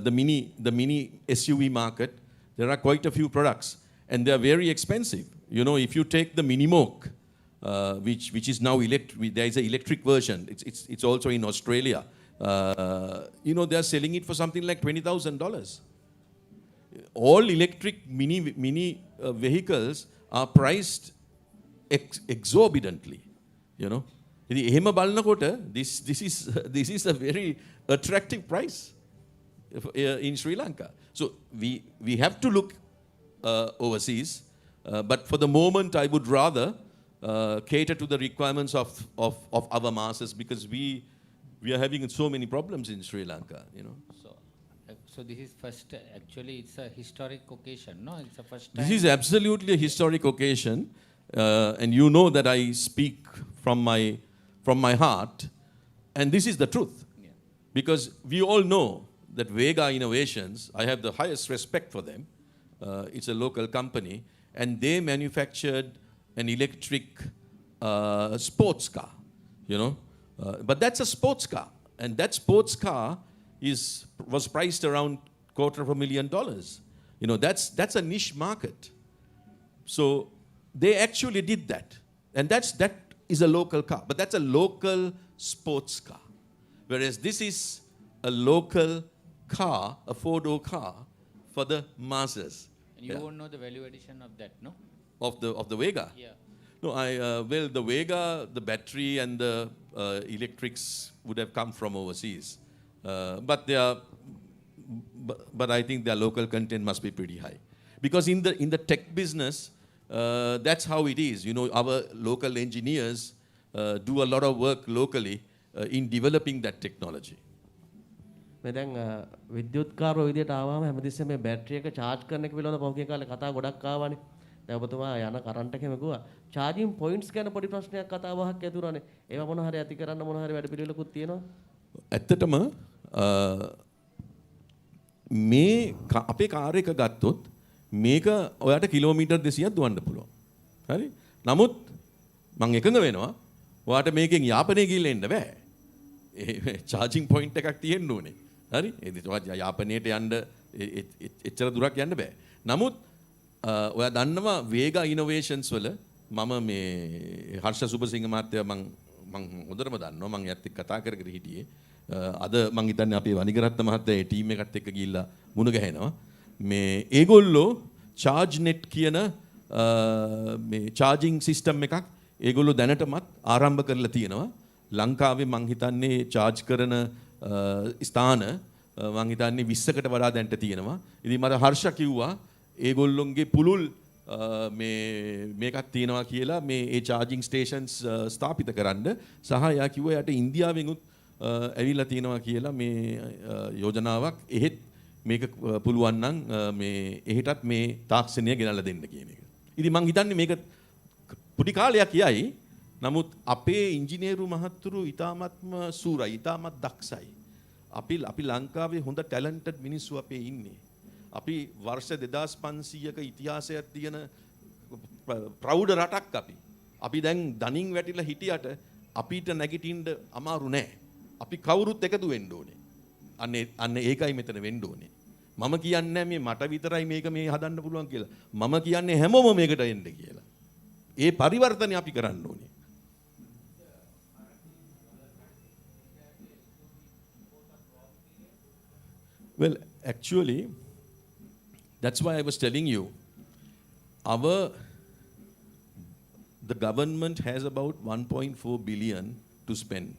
the mini SUV market, there are quite a few products and they are very expensive. You know, if you take the Mini Moke, which is now there is an electric version. It's also in Australia. You know, they are selling it for something like $20,000. All electric mini vehicles are priced exorbitantly. You know, එහෙම බලනකොට this is a very attractive price in Sri Lanka. So we have to look overseas, but for the moment I would rather cater to the requirements of our masses because we are having so many problems in Sri Lanka, you know. So this is first, actually it's a historic occasion, no? It's the first time. This is absolutely a historic occasion, and you know that I speak from my heart, and this is the truth. Yeah. Because we all know that Vega Innovations, I have the highest respect for them. It's a local company, and they manufactured an electric sports car, you know. But that's a sports car, and that sports car was priced around $250,000. You know, that's a niche market. So they actually did that, and that is a local car, but that's a local sports car. Whereas this is a local car, a four-door car for the masses. And you won't know the value addition of that, no? Of the Vega. Yeah. No, well, the Vega, the battery and the electrics would have come from overseas. But I think their local content must be pretty high. Because in the tech business, that's how it is. You know, our local engineers do a lot of work locally in developing that technology. මේ දැන් විද්‍යුත් car ඔය විදියට ආවම හැමතිස්සෙම මේ battery එක charge කරන එක පිළිබඳව පහුගිය කාලේ කතා ගොඩක් ආවානේ. දැන් ඔබතුමා යන කරන්ට් එකම ගුවා. charging points ගැන පොඩි ප්‍රශ්නයක් කතා බහක් ඇතුණානේ. ඒවා මොන හරි ඇති කරන්න මොන හරි වැඩ පිළිවෙලකුත් තියෙනවා. ඇත්තටම මේ අපේ කාර් එක ගත්තොත් මේක ඔයාට කිලෝමීටර් 200ක් දුවන්න පුළුවන්. හරි? නමුත් මම එකඟ වෙනවා ඔයාට මේකෙන් යාපනයේ ගිහිල්ලා එන්න බෑ. ඒ charging point එකක් තියෙන්න ඕනේ. හරි? ඒ යාපනයට යන්න එච්චර දුරක් යන්න බෑ. නමුත් ඔයා දන්නවා Vega Innovations වල මම මේ හර්ෂ සුබසිංහ මහත්තයා මම හොඳටම දන්නවා මම එයත් එක්ක කතා කර හිටියේ. අද මම හිතන්නේ අපේ වනිගරත්න මහත්තයා ඒ ටීම් එකත් එක්ක ගිහිල්ලා මුණ ගැහෙනවා. මේ ඒගොල්ලෝ ChargeNet කියන මේ charging system එකක් ඒගොල්ලෝ දැනටමත් ආරම්භ කරලා තියෙනවා. ලංකාවේ මම හිතන්නේ charge කරන ස්ථාන මම හිතන්නේ 20කට වඩා දැන්ට තියෙනවා. ඉතින් මට හර්ෂ කිව්වා ඒගොල්ලොන්ගේ පුළුල් මේකක් තියෙනවා කියලා මේ ඒ charging stations ස්ථාපිත කරන්න සහ එයා කිව්වා යට ඉන්දියාවෙන් ඇවිල්ලා තියෙනවා කියලා මේ යෝජනාවක් එහෙත් මේක පුළුවන් නම් මේ එහෙටත් මේ තාක්ෂණය ගෙනල්ලා දෙන්න කියන එක. ඉතින් මම හිතන්නේ මේක පොඩි කාලයක් යයි. නමුත් අපේ ඉංජිනේරු මහත්තුරු ඉතාමත්ම සූරයි, ඉතාමත් දක්ෂයි. අපි ලංකාවේ හොඳ ටැලන්ටඩ් මිනිස්සු අපේ ඉන්නේ. අපි වර්ෂ 2500ක ඉතිහාසයක් තියෙන ප්‍රෞඩ රටක් අපි. අපි දැන් දනින් වැටිලා හිටියට අපිට නැගිටින්න අමාරු නෑ. අපි කවුරුත් එකතු වෙන්න ඕනේ. අන්න ඒකයි මෙතන වෙන්න ඕනේ. මම කියන්නේ මේ මට විතරයි මේක මේ හදන්න පුළුවන් කියලා. මම කියන්නේ හැමෝම මේකට එන්න කියලා. ඒ පරිවර්තනය අපි කරන්න ඕනේ. Well, actually, that's why I was telling you, the government has about 1.4 billion to spend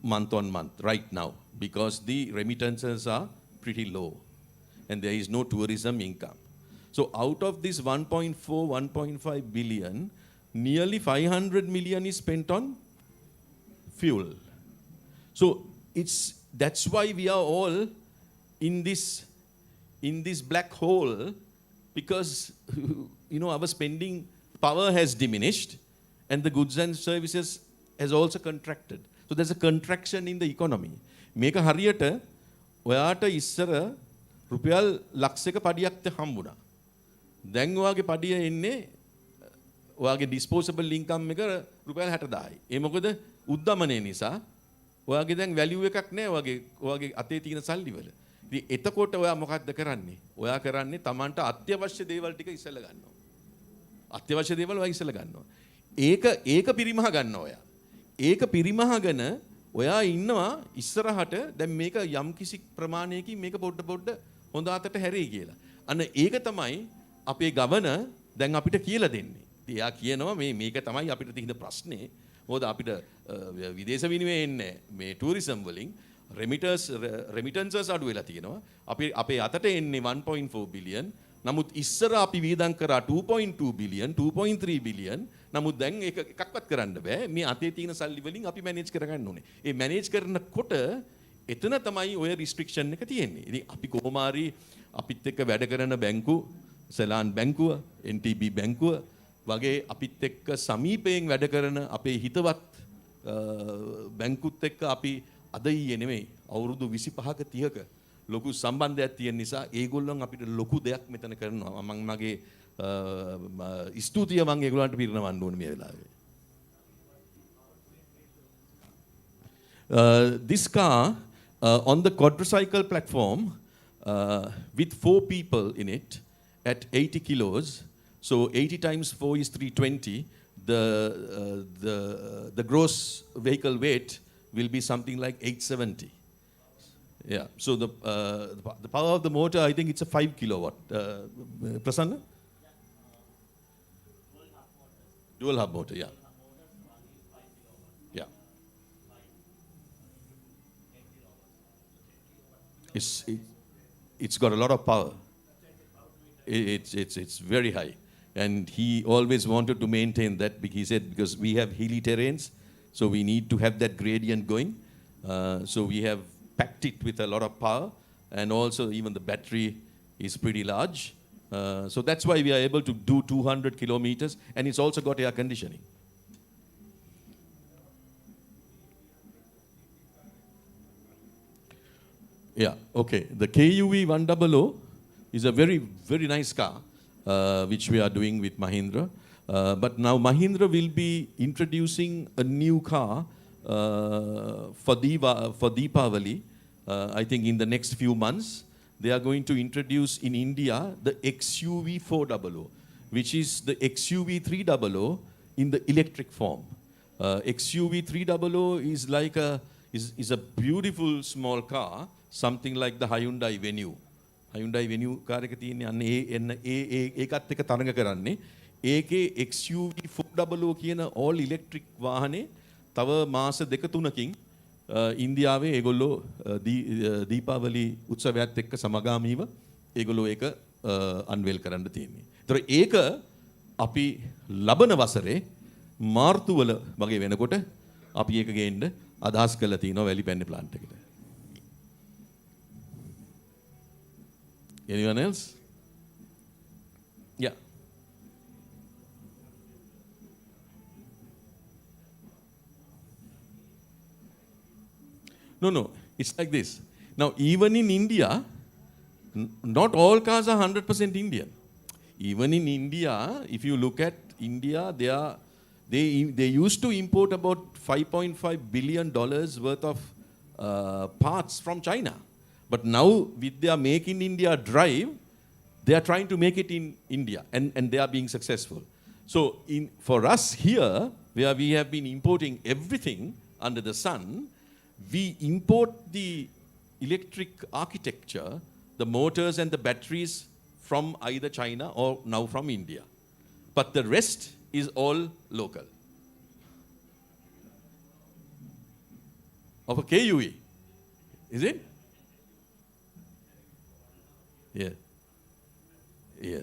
month on month right now because the remittances are pretty low and there is no tourism income. So out of this 1.4, 1.5 billion, nearly 500 million is spent on fuel. So that's why we are all in this black hole, because our spending power has diminished and the goods and services has also contracted. So there's a contraction in the economy. මේක හරියට ඔයාට ඉස්සර රුපියල් ලක්ෂයක පඩියක් හම්බුණා. දැන් ඔයාගේ පඩිය එන්නේ ඔයාගේ disposable income එක රුපියල් 60000යි. ඒ මොකද උද්දමනය නිසා ඔයාගේ දැන් value එකක් නැහැ ඔයාගේ අතේ තියෙන සල්ලි වල. ඉතින් එතකොට ඔයා මොකක්ද කරන්නේ? ඔයා කරන්නේ Tamanට අත්‍යවශ්‍ය දේවල් ටික ඉස්සෙල්ලා ගන්නවා. අත්‍යවශ්‍ය දේවල් ඔයා ඉස්සෙල්ලා ගන්නවා. ඒක පිරිමහ ගන්නවා ඔයා. ඒක පිරිමහගෙන ඔයා ඉන්නවා ඉස්සරහට දැන් මේක යම් කිසි ප්‍රමාණයකින් මේක පොඩ හොඳ අතට හැරෙයි කියලා. අන්න ඒක තමයි අපේ ගවර්නර් දැන් අපිට කියලා දෙන්නේ. ඉතින් එයා කියනවා මේක තමයි අපිට තියෙන ප්‍රශ්නේ. මොකද අපිට විදේශ විනිමය එන්නේ මේ ටූරිසම් වලින් remittances අඩු වෙලා තියෙනවා. අපේ අතට එන්නේ 1.4 billion. නමුත් ඉස්සර අපි වියදම් කරා 2.2 billion, 2.3 billion. නමුත් දැන් ඒක එකක්වත් කරන්න බෑ. මේ අතේ තියෙන සල්ලි වලින් අපි මැනේජ් කරගන්න ඕනේ. ඒ මැනේජ් කරනකොට එතන තමයි ඔය රිස්ට්‍රික්ෂන් එක තියෙන්නේ. ඉතින් අපි කොහොම හරි අපිත් එක්ක වැඩ කරන බැංකු, සලාන් බැංකුව, NTB බැංකුව වගේ අපිත් එක්ක සමීපයෙන් වැඩ කරන අපේ හිතවත් බැංකුත් එක්ක අපි අද ඊයේ නෙමෙයි අවුරුදු 25ක 30ක ලොකු සම්බන්ධයක් තියෙන නිසා ඒගොල්ලන් අපිට ලොකු දෙයක් මෙතන කරනවා. මම මගේ ස්තුතිය මම ඒගොල්ලන්ට පිරිනවන්න ඕනේ මේ වෙලාවේ. This car on the quadricycle platform with 4 people in it at 80 kilos. So 80 times 4 is 320. The gross vehicle weight will be something like 870. Yeah. So the power of the motor, I think it's a 5 kilowatt. Prasanna? Dual hub motor, yeah. Yeah. It's got a lot of power. It's very high. And he always wanted to maintain that, he said, because we have hilly terrains, so we need to have that gradient going. So we have packed it with a lot of power, and also even the battery is pretty large. So that's why we are able to do 200 kilometers, and it's also got air conditioning. Yeah, okay. The KUV 100 is a very, very nice car, which we are doing with Mahindra. But now Mahindra will be introducing a new car for Deepavali. I think in the next few months, they are going to introduce in India the XUV 400, which is the XUV 300 in the electric form. XUV 300 is like is a beautiful small car, something like the Hyundai Venue. Hyundai Venue car එක තියෙන්නේ අන්න ඒකත් එක තරඟ කරන්නේ. ඒකේ XUV 400 කියන all electric වාහනේ තව මාස දෙක තුනකින් ඉන්දියාවේ ඒගොල්ලෝ දීපාවලි උත්සවයත් එක්ක සමගාමීව ඒගොල්ලෝ ඒක unveil කරන්න තියෙන්නේ. ඒතර ඒක අපි ලබන වසරේ මාර්තු වල වගේ වෙනකොට අපි ඒක ගේන්න අදහස් කරලා තිනවා වැලිපැන්නේ ප්ලාන්ට් එකට. Anyone else? Yeah. No, it's like this. Now, even in India, not all cars are 100% Indian. Even in India, if you look at India, they used to import about $5.5 billion worth of parts from China. But now, with their Make in India drive, they are trying to make it in India, and they are being successful. So, for us here, where we have been importing everything under the sun, we import the electric architecture, the motors and the batteries from either China or now from India. But the rest is all local. Of a KUE, is it? Yeah. Yeah.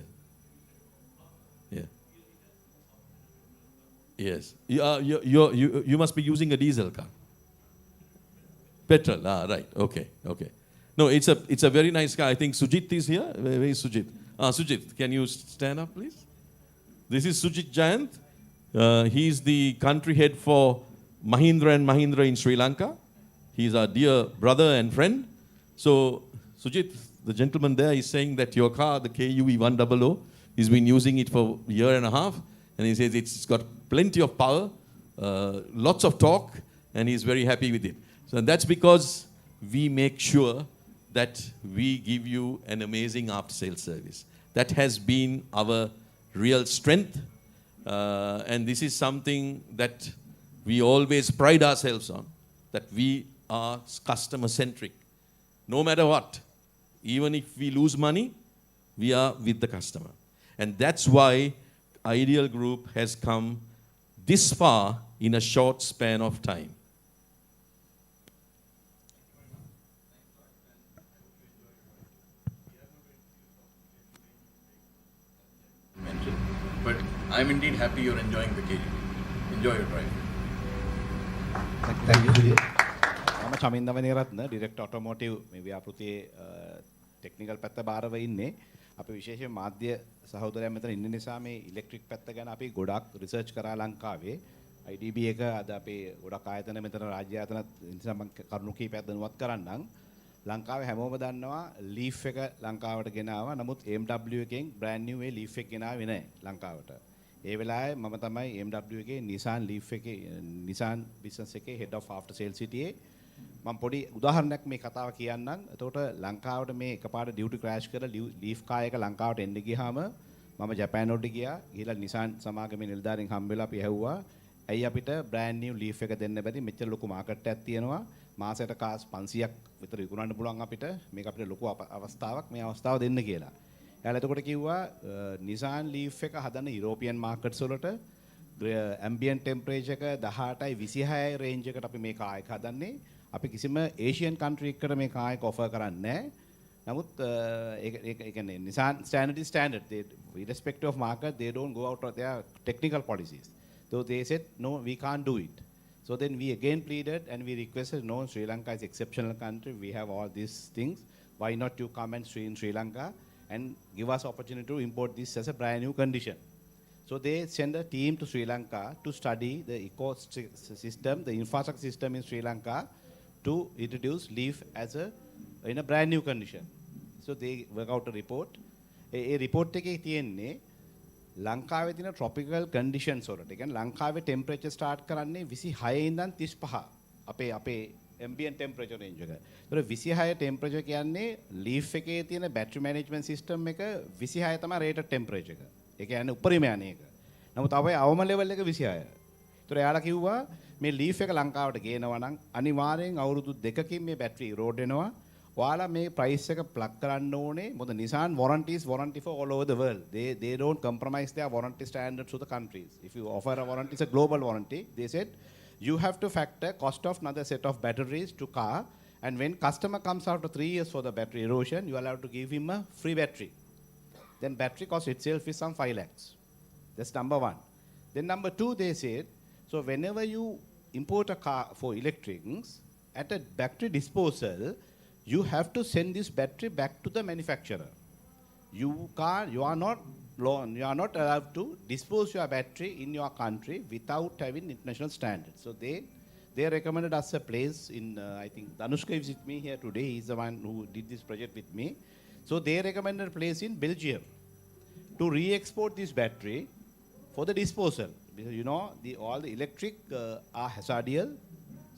Yes. You must be using a diesel car. Petrol. Right. Okay. Okay. No, it's a very nice car. I think Sujit is here. Where is Sujit? Sujit, can you stand up, please? This is Sujit Jayant. He's the country head for Mahindra and Mahindra in Sri Lanka. He's our dear brother and friend. So, Sujit, the gentleman there is saying that your car, the KUE 100, he's been using it for a year and a half. And he says it's got plenty of power, lots of torque, and he's very happy with it. So that's because we make sure that we give you an amazing after-sales service. That has been our real strength. And this is something that we always pride ourselves on, that we are customer-centric. No matter what, even if we lose money, we are with the customer. And that's why Ideal Group has come this far in a short span of time. But I'm indeed happy you're enjoying the KG. Enjoy your drive. Thank you. I'm Chaminda Vaniratna, Direct Automotive, maybe අපෘතියේ technical පැත්ත බාරව ඉන්නේ. අපි විශේෂයෙන් මාධ්‍ය සහෝදරයන් මෙතන ඉන්න නිසා මේ ඉලෙක්ට්‍රික් පැත්ත ගැන අපි ගොඩක් රිසර්ච් කරා ලංකාවේ. IDB එක අද අපේ ගොඩක් ආයතන මෙතන රාජ්‍ය ආයතන නිසා මම කරුණු කීපයක් දැනුවත් කරන්නම්. ලංකාවේ හැමෝම දන්නවා ලීෆ් එක ලංකාවට ගෙනාවා. නමුත් AMW එකෙන් brand new ඒ ලීෆ් එක ගෙනාවේ නැහැ ලංකාවට. ඒ වෙලාවේ මම තමයි AMW එකේ Nissan Leaf එකේ Nissan business එකේ head of after sales සිටියේ. මම පොඩි උදාහරණයක් මේ කතාව කියන්නම්. එතකොට ලංකාවට මේ එකපාරට ඩියුටි ක්‍රෑෂ් කරලා ලීෆ් කාර් එක ලංකාවට එන්න ගියාම මම ජපාන් වලට ගියා. ගිහලා Nissan සමාගමේ නිලධාරීන් හම්බෙලා අපි ඇහුවා ඇයි අපිට brand new ලීෆ් එක දෙන්න බැරි? මෙච්චර ලොකු මාකට් එකක් තියෙනවා. මාසයට කාස් 500ක් විතර විකුණන්න පුළුවන් අපිට. මේක අපිට ලොකු අවස්ථාවක්. මේ අවස්ථාව දෙන්න කියලා. එයාලා එතකොට කිව්වා Nissan Leaf එක හදන යුරෝපියන් මාකට්ස් වලට ambient temperature එක 18යි 26යි රේන්ජ් එකට අපි මේ කාර් එක හදන්නේ. අපි කිසිම ඒෂියන් කන්ට්‍රි එකකට මේ කාර් එක ඔෆර් කරන්නේ නැහැ. නමුත් ඒ කියන්නේ Nissan standard is standard. They irrespective of market they don't go out of their technical policies. So they said no, we can't do it. So then we again pleaded and we requested, no, Sri Lanka is exceptional country. We have all these things. Why not you come and stay in Sri Lanka and give us opportunity to import this as a brand new condition. So they send a team to Sri Lanka to study the ecosystem, the infrastructure system in Sri Lanka to introduce leaf as in a brand new condition. So they work out a report. A report එකේ තියෙන්නේ ලංකාවේ තියෙන tropical conditions වලට. ඒ කියන්නේ ලංකාවේ temperature start කරන්නේ 26 ඉඳන් 35. අපේ ambient temperature range එක. ඒතර 26 temperature කියන්නේ leaf එකේ තියෙන battery management system එක 26 තමයි rated temperature එක. ඒ කියන්නේ උඩරිම යන්නේ එක. නමුත් අපේ අවම level එක 26. ඒතර එයාලා කිව්වා මේ leaf එක ලංකාවට ගේනවා නම් අනිවාර්යෙන් අවුරුදු 2කින් මේ battery erode වෙනවා. ඔයාලා මේ price එක plug කරන්න ඕනේ. මොකද Nissan warranty for all over the world. They don't compromise their warranty standards to the countries. If you offer a warranty, it's a global warranty. They said you have to factor cost of another set of batteries to car, and when customer comes after 3 years for the battery erosion, you are allowed to give him a free battery. Then battery cost itself is some 5 lakhs. That's number one. Then number two, they said, so whenever you import a car for electrics, at a battery disposal, you have to send this battery back to the manufacturer. You are not allowed to dispose your battery in your country without having international standards. So they recommended us a place in, I think Danushka is with me here today. He's the one who did this project with me. So they recommended a place in Belgium to re-export this battery for the disposal. Because you know, all the electric are hazardous.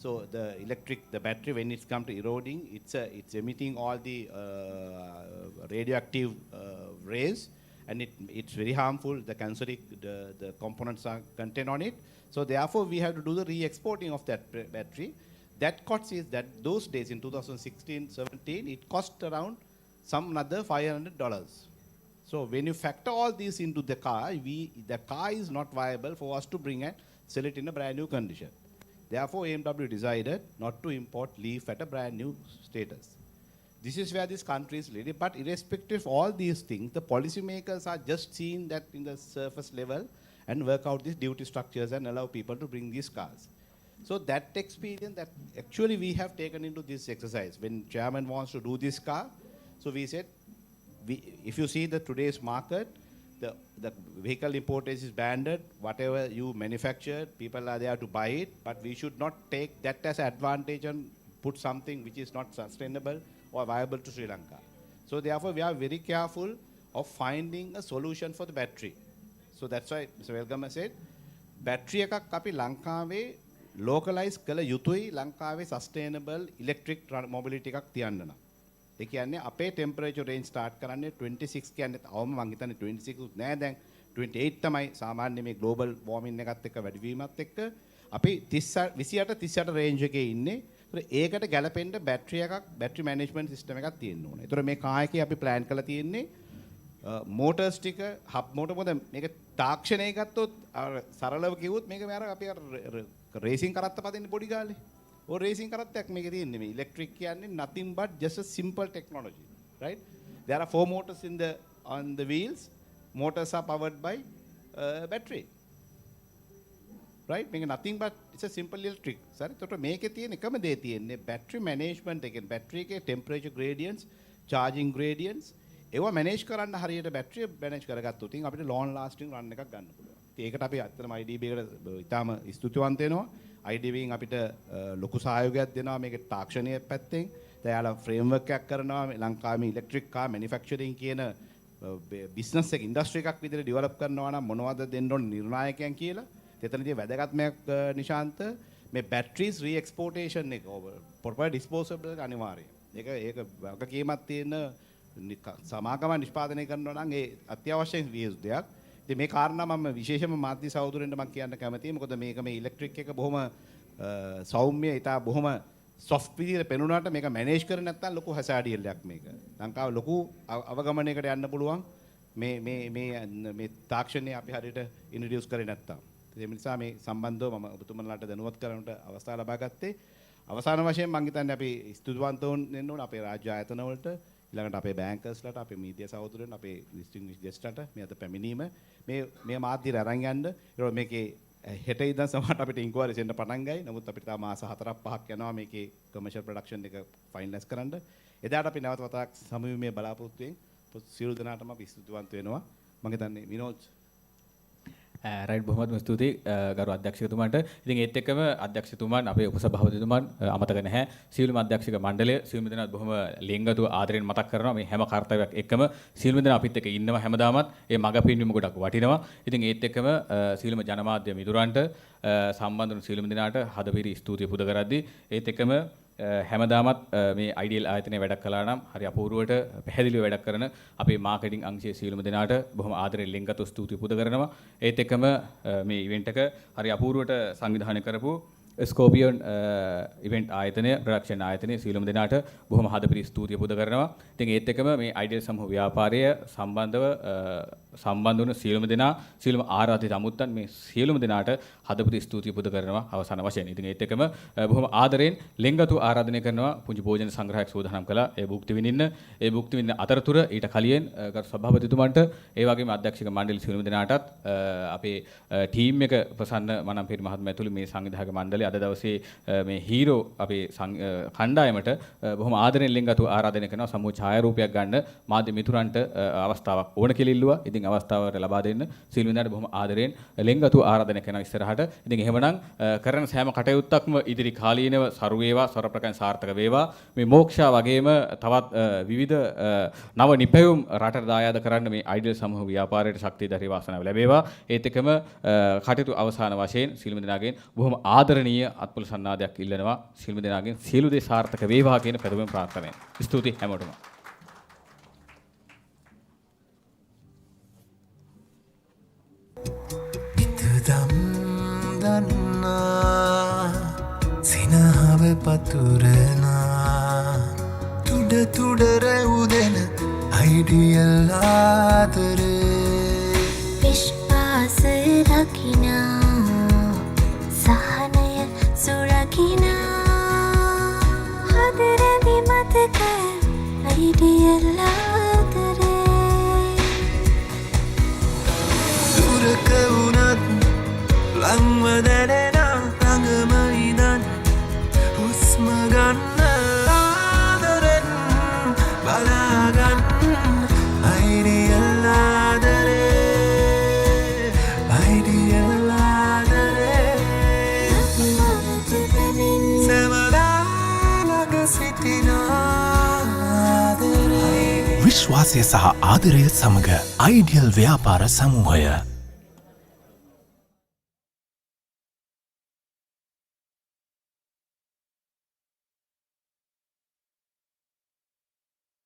So the battery, when it's come to eroding, it's emitting all the radioactive rays, and it's very harmful. The canceric, the components are contained on it. So therefore, we have to do the re-exporting of that battery. That cost is that those days in 2016-17, it cost around some another $500. So when you factor all these into the car, the car is not viable for us to bring and sell it in a brand new condition. Therefore, AMW decided not to import leaf at a brand new status. This is where this country is leading. But irrespective of all these things, the policymakers are just seeing that in the surface level, and work out these duty structures and allow people to bring these cars. So that experience that actually we have taken into this exercise. When chairman wants to do this car, so we said, if you see the today's market, the vehicle importage is banned. Whatever you manufacture, people are there to buy it, but we should not take that as an advantage and put something which is not sustainable or viable to Sri Lanka. So therefore, we are very careful of finding a solution for the battery. So that's why Mr. Welgama said, battery එකක් අපි ලංකාවේ localize කළ යුතුයි ලංකාවේ sustainable electric mobility එකක් තියන්න නම්. ඒ කියන්නේ අපේ temperature range start කරන්නේ 26 කියන්නේ අවම මං හිතන්නේ 26 උත් නෑ දැන් 28 තමයි සාමාන්‍ය මේ global warming එකත් එක්ක වැඩිවීමත් එක්ක අපි 28 38 range එකේ ඉන්නේ. ඒකට ගැලපෙන්න බැටරි එකක් බැටරි මැනේජ්මන්ට් සිස්ටම් එකක් තියෙන්න ඕනේ. ඒතර මේ කාර් එකේ අපි plan කරලා තියෙන්නේ මෝටර්ස් ටික හබ් මෝටර් මොකද මේක තාක්ෂණය ගත්තොත් සරලව කිව්වොත් මේක මේ අර අපි අර රේසින් කරත්ත පදින්නේ පොඩි ගාලේ. ඔය රේසින් කරත්තයක් මේකේ තියෙන්නේ මේ ඉලෙක්ට්‍රික් කියන්නේ nothing but just a simple technology, right? There are 4 motors on the wheels. Motors are powered by battery. Right? Make nothing but it's a simple electric. Sorry, so මේකේ තියෙන එකම දේ තියෙන්නේ battery management එකෙන් battery එකේ temperature gradients, charging gradients ඒවා manage කරන්න හරියට battery manage කරගත්තොත් ඉතින් අපිට long lasting run එකක් ගන්න පුළුවන්. ඉතින් ඒකට අපි අත්‍තරම IDB එකට ඉතාම ස්තුතිවන්ත වෙනවා. IDB න් අපිට ලොකු සහයෝගයක් දෙනවා මේක තාක්ෂණීය පැත්තෙන්. දැන් යාලා framework එකක් කරනවා ලංකාවේ electric car manufacturing කියන business එක industry එකක් විදිහට develop කරනවා නම් මොනවද දෙන්න ඕන නිර්ණායකයන් කියලා. එතනදී වැදගත්මයක් නිශාන්ත මේ batteries re-exportation එක proper disposable එක අනිවාර්යයි. ඒක වගකීමක් තියෙන සමාගම නිෂ්පාදනය කරනවා නම් ඒ අත්‍යවශ්‍ය වියුද්ධයක්. ඉතින් මේ කාරණා මම විශේෂයෙන්ම මාධ්‍ය සහෝදරයන්ට මම කියන්න කැමතියි. මොකද මේක මේ ඉලෙක්ට්‍රික් එක බොහොම සෞම්‍ය ඉතා බොහොම soft විදිහට පෙනුනාට මේක manage කරේ නැත්නම් ලොකු හැසාඩියලයක් මේක. ලංකාව ලොකු අවගමනයකට යන්න පුළුවන් මේ තාක්ෂණය අපි හරියට introduce කරේ නැත්නම්. ඒ නිසා මේ සම්බන්ධව මම ඔබතුමන්ලාට දැනුවත් කරන්නට අවස්ථාව ලබා ගත්තේ. අවසාන වශයෙන් මම හිතන්නේ අපි ස්තුතිවන්ත වෙන්න ඕන අපේ රාජ්‍ය ආයතන වලට, ඊළඟට අපේ බැංකර්ස්ලාට, අපේ මීඩියා සහෝදරයන්, අපේ ඩිස්ටින්ග්විෂ් ගෙස්ට්ලාට මේ අද පැමිණීම මේ මාධ්‍ය අරන් යන්න. ඒක මේකේ හෙට ඉඳන් සමහරට අපිට ඉන්ක්වයරිස් එන්න පටන් ගයි. නමුත් අපිට තාම මාස 4-5ක් යනවා මේකේ කමර්ෂල් ප්‍රොඩක්ෂන් එක ෆයිනලයිස් කරන්න. එදාට අපි නැවත වතාවක් සමුවිමේ බලාපොරොත්තු වෙන සියලු දෙනාටම අපි ස්තුතිවන්ත වෙනවා. මම හිතන්නේ විනෝද් රයිට් බොහොමත්ම ස්තුතියි ගරු අධ්‍යක්ෂකතුමාට. ඉතින් ඒත් එක්කම අධ්‍යක්ෂකතුමාන් අපේ උපසභාපතිතුමාන් අමතක නැහැ. සියලුම අධ්‍යක්ෂක මණ්ඩලය සියලුම දෙනාත් බොහොම ලෙන්ගතු ආදරෙන් මතක් කරනවා. මේ හැම කාර්යයක් එක්කම සියලුම දෙනා අපිත් එක්ක ඉන්නවා හැමදාමත්. ඒ මග පින්වීම ගොඩක් වටිනවා. ඉතින් ඒත් එක්කම සියලුම ජනමාධ්‍ය මිතුරන්ට සම්බන්ධ වුණු සියලුම දෙනාට හදපිරි ස්තුතිය පුද කරද්දී ඒත් එක්කම හැමදාමත් මේ අයිඩියල් ආයතනයේ වැඩක් කළා නම් හරි අපූර්වට පැහැදිලිව වැඩක් කරන අපේ මාකටිං අංශයේ සියලුම දෙනාට බොහොම ආදරෙන් ලෙන්ගතු ස්තුතිය පුද කරනවා. ඒත් එක්කම මේ ඉවෙන්ට් එක හරි අපූර්වට සංවිධානය කරපු ස්කෝපියන් ඉවෙන්ට් ආයතනය, ප්‍රොඩක්ෂන් ආයතනය සියලුම දෙනාට බොහොම හදපිරි ස්තුතිය පුද කරනවා. ඉතින් ඒත් එක්කම මේ අයිඩියල් සමූහ ව්‍යාපාරය සම්බන්ධ වුණු සියලුම දෙනා, සියලුම ආරාධිත අමුත්තන් මේ සියලුම දෙනාට හදපිරි ස්තුතිය පුද කරනවා අවසාන වශයෙන්. ඉතින් ඒත් එක්කම බොහොම ආදරෙන් ලෙන්ගතු ආරාධනය කරනවා පුංචි භෝජන සංග්‍රහයක් සූදානම් කළා. ඒ භුක්ති විඳින්න. ඒ භුක්ති විඳින අතරතුර ඊට කලින් ගරු සභාපතිතුමන්ට ඒ වගේම අධ්‍යක්ෂක මණ්ඩල සියලුම දෙනාටත් අපේ ටීම් එක ප්‍රසන්න මනම්පිරි මහත්මයා ඇතුළු මේ සංවිධායක මණ්ඩලය අද දවසේ මේ හීරෝ අපේ කණ්ඩායමට බොහොම ආදරෙන් ලෙන්ගතු ආරාධනය කරනවා සමූහ ඡායාරූපයක් ගන්න මාධ්‍ය මිතුරන්ට අවස්ථාවක් ඕන කියලා ඉල්ලුවා. ඉතින් අවස්ථාවට ලබා දෙන්න සියලු දෙනාට බොහොම ආදරෙන් ලෙන්ගතු ආරාධනය කරනවා ඉස්සරහට. ඉතින් එහෙමනම් කරන සෑම කටයුත්තක්ම ඉදිරි කාලීනව සරු වේවා, ස්වර ප්‍රකන් සාර්ථක වේවා. මේ මෝක්ෂා වගේම තවත් විවිධ නව නිපැයුම් රටට දායාද කරන්න මේ අයිඩියල් සමූහ ව්‍යාපාරයට ශක්තිය ධෛර්ය වාසනාව ලැබේවා. ඒත් එක්කම කටයුතු අවසාන වශයෙන් සියලුම දෙනාගෙන් බොහොම ආදරණීය අත්පොළ සන්නාදයක් ඉල්ලනවා. සියලුම දෙනාගෙන් සියලු දේ සාර්ථක වේවා කියන ප්‍රථම ප්‍රාර්ථනාවෙන්. ස්තුතියි හැමෝටම. සිනහව පතුරනා තුඩ තුඩර උදෙන අයිඩියල් ආදරේ විශ්වාස රකිනා සහනය සුරකිනා හදරදි මතක අයිඩියල් ආදරේ දුරක වුණත් විශ්වාසය සහ ආදරය සමග අයිඩියල් ව්‍යාපාර සමූහය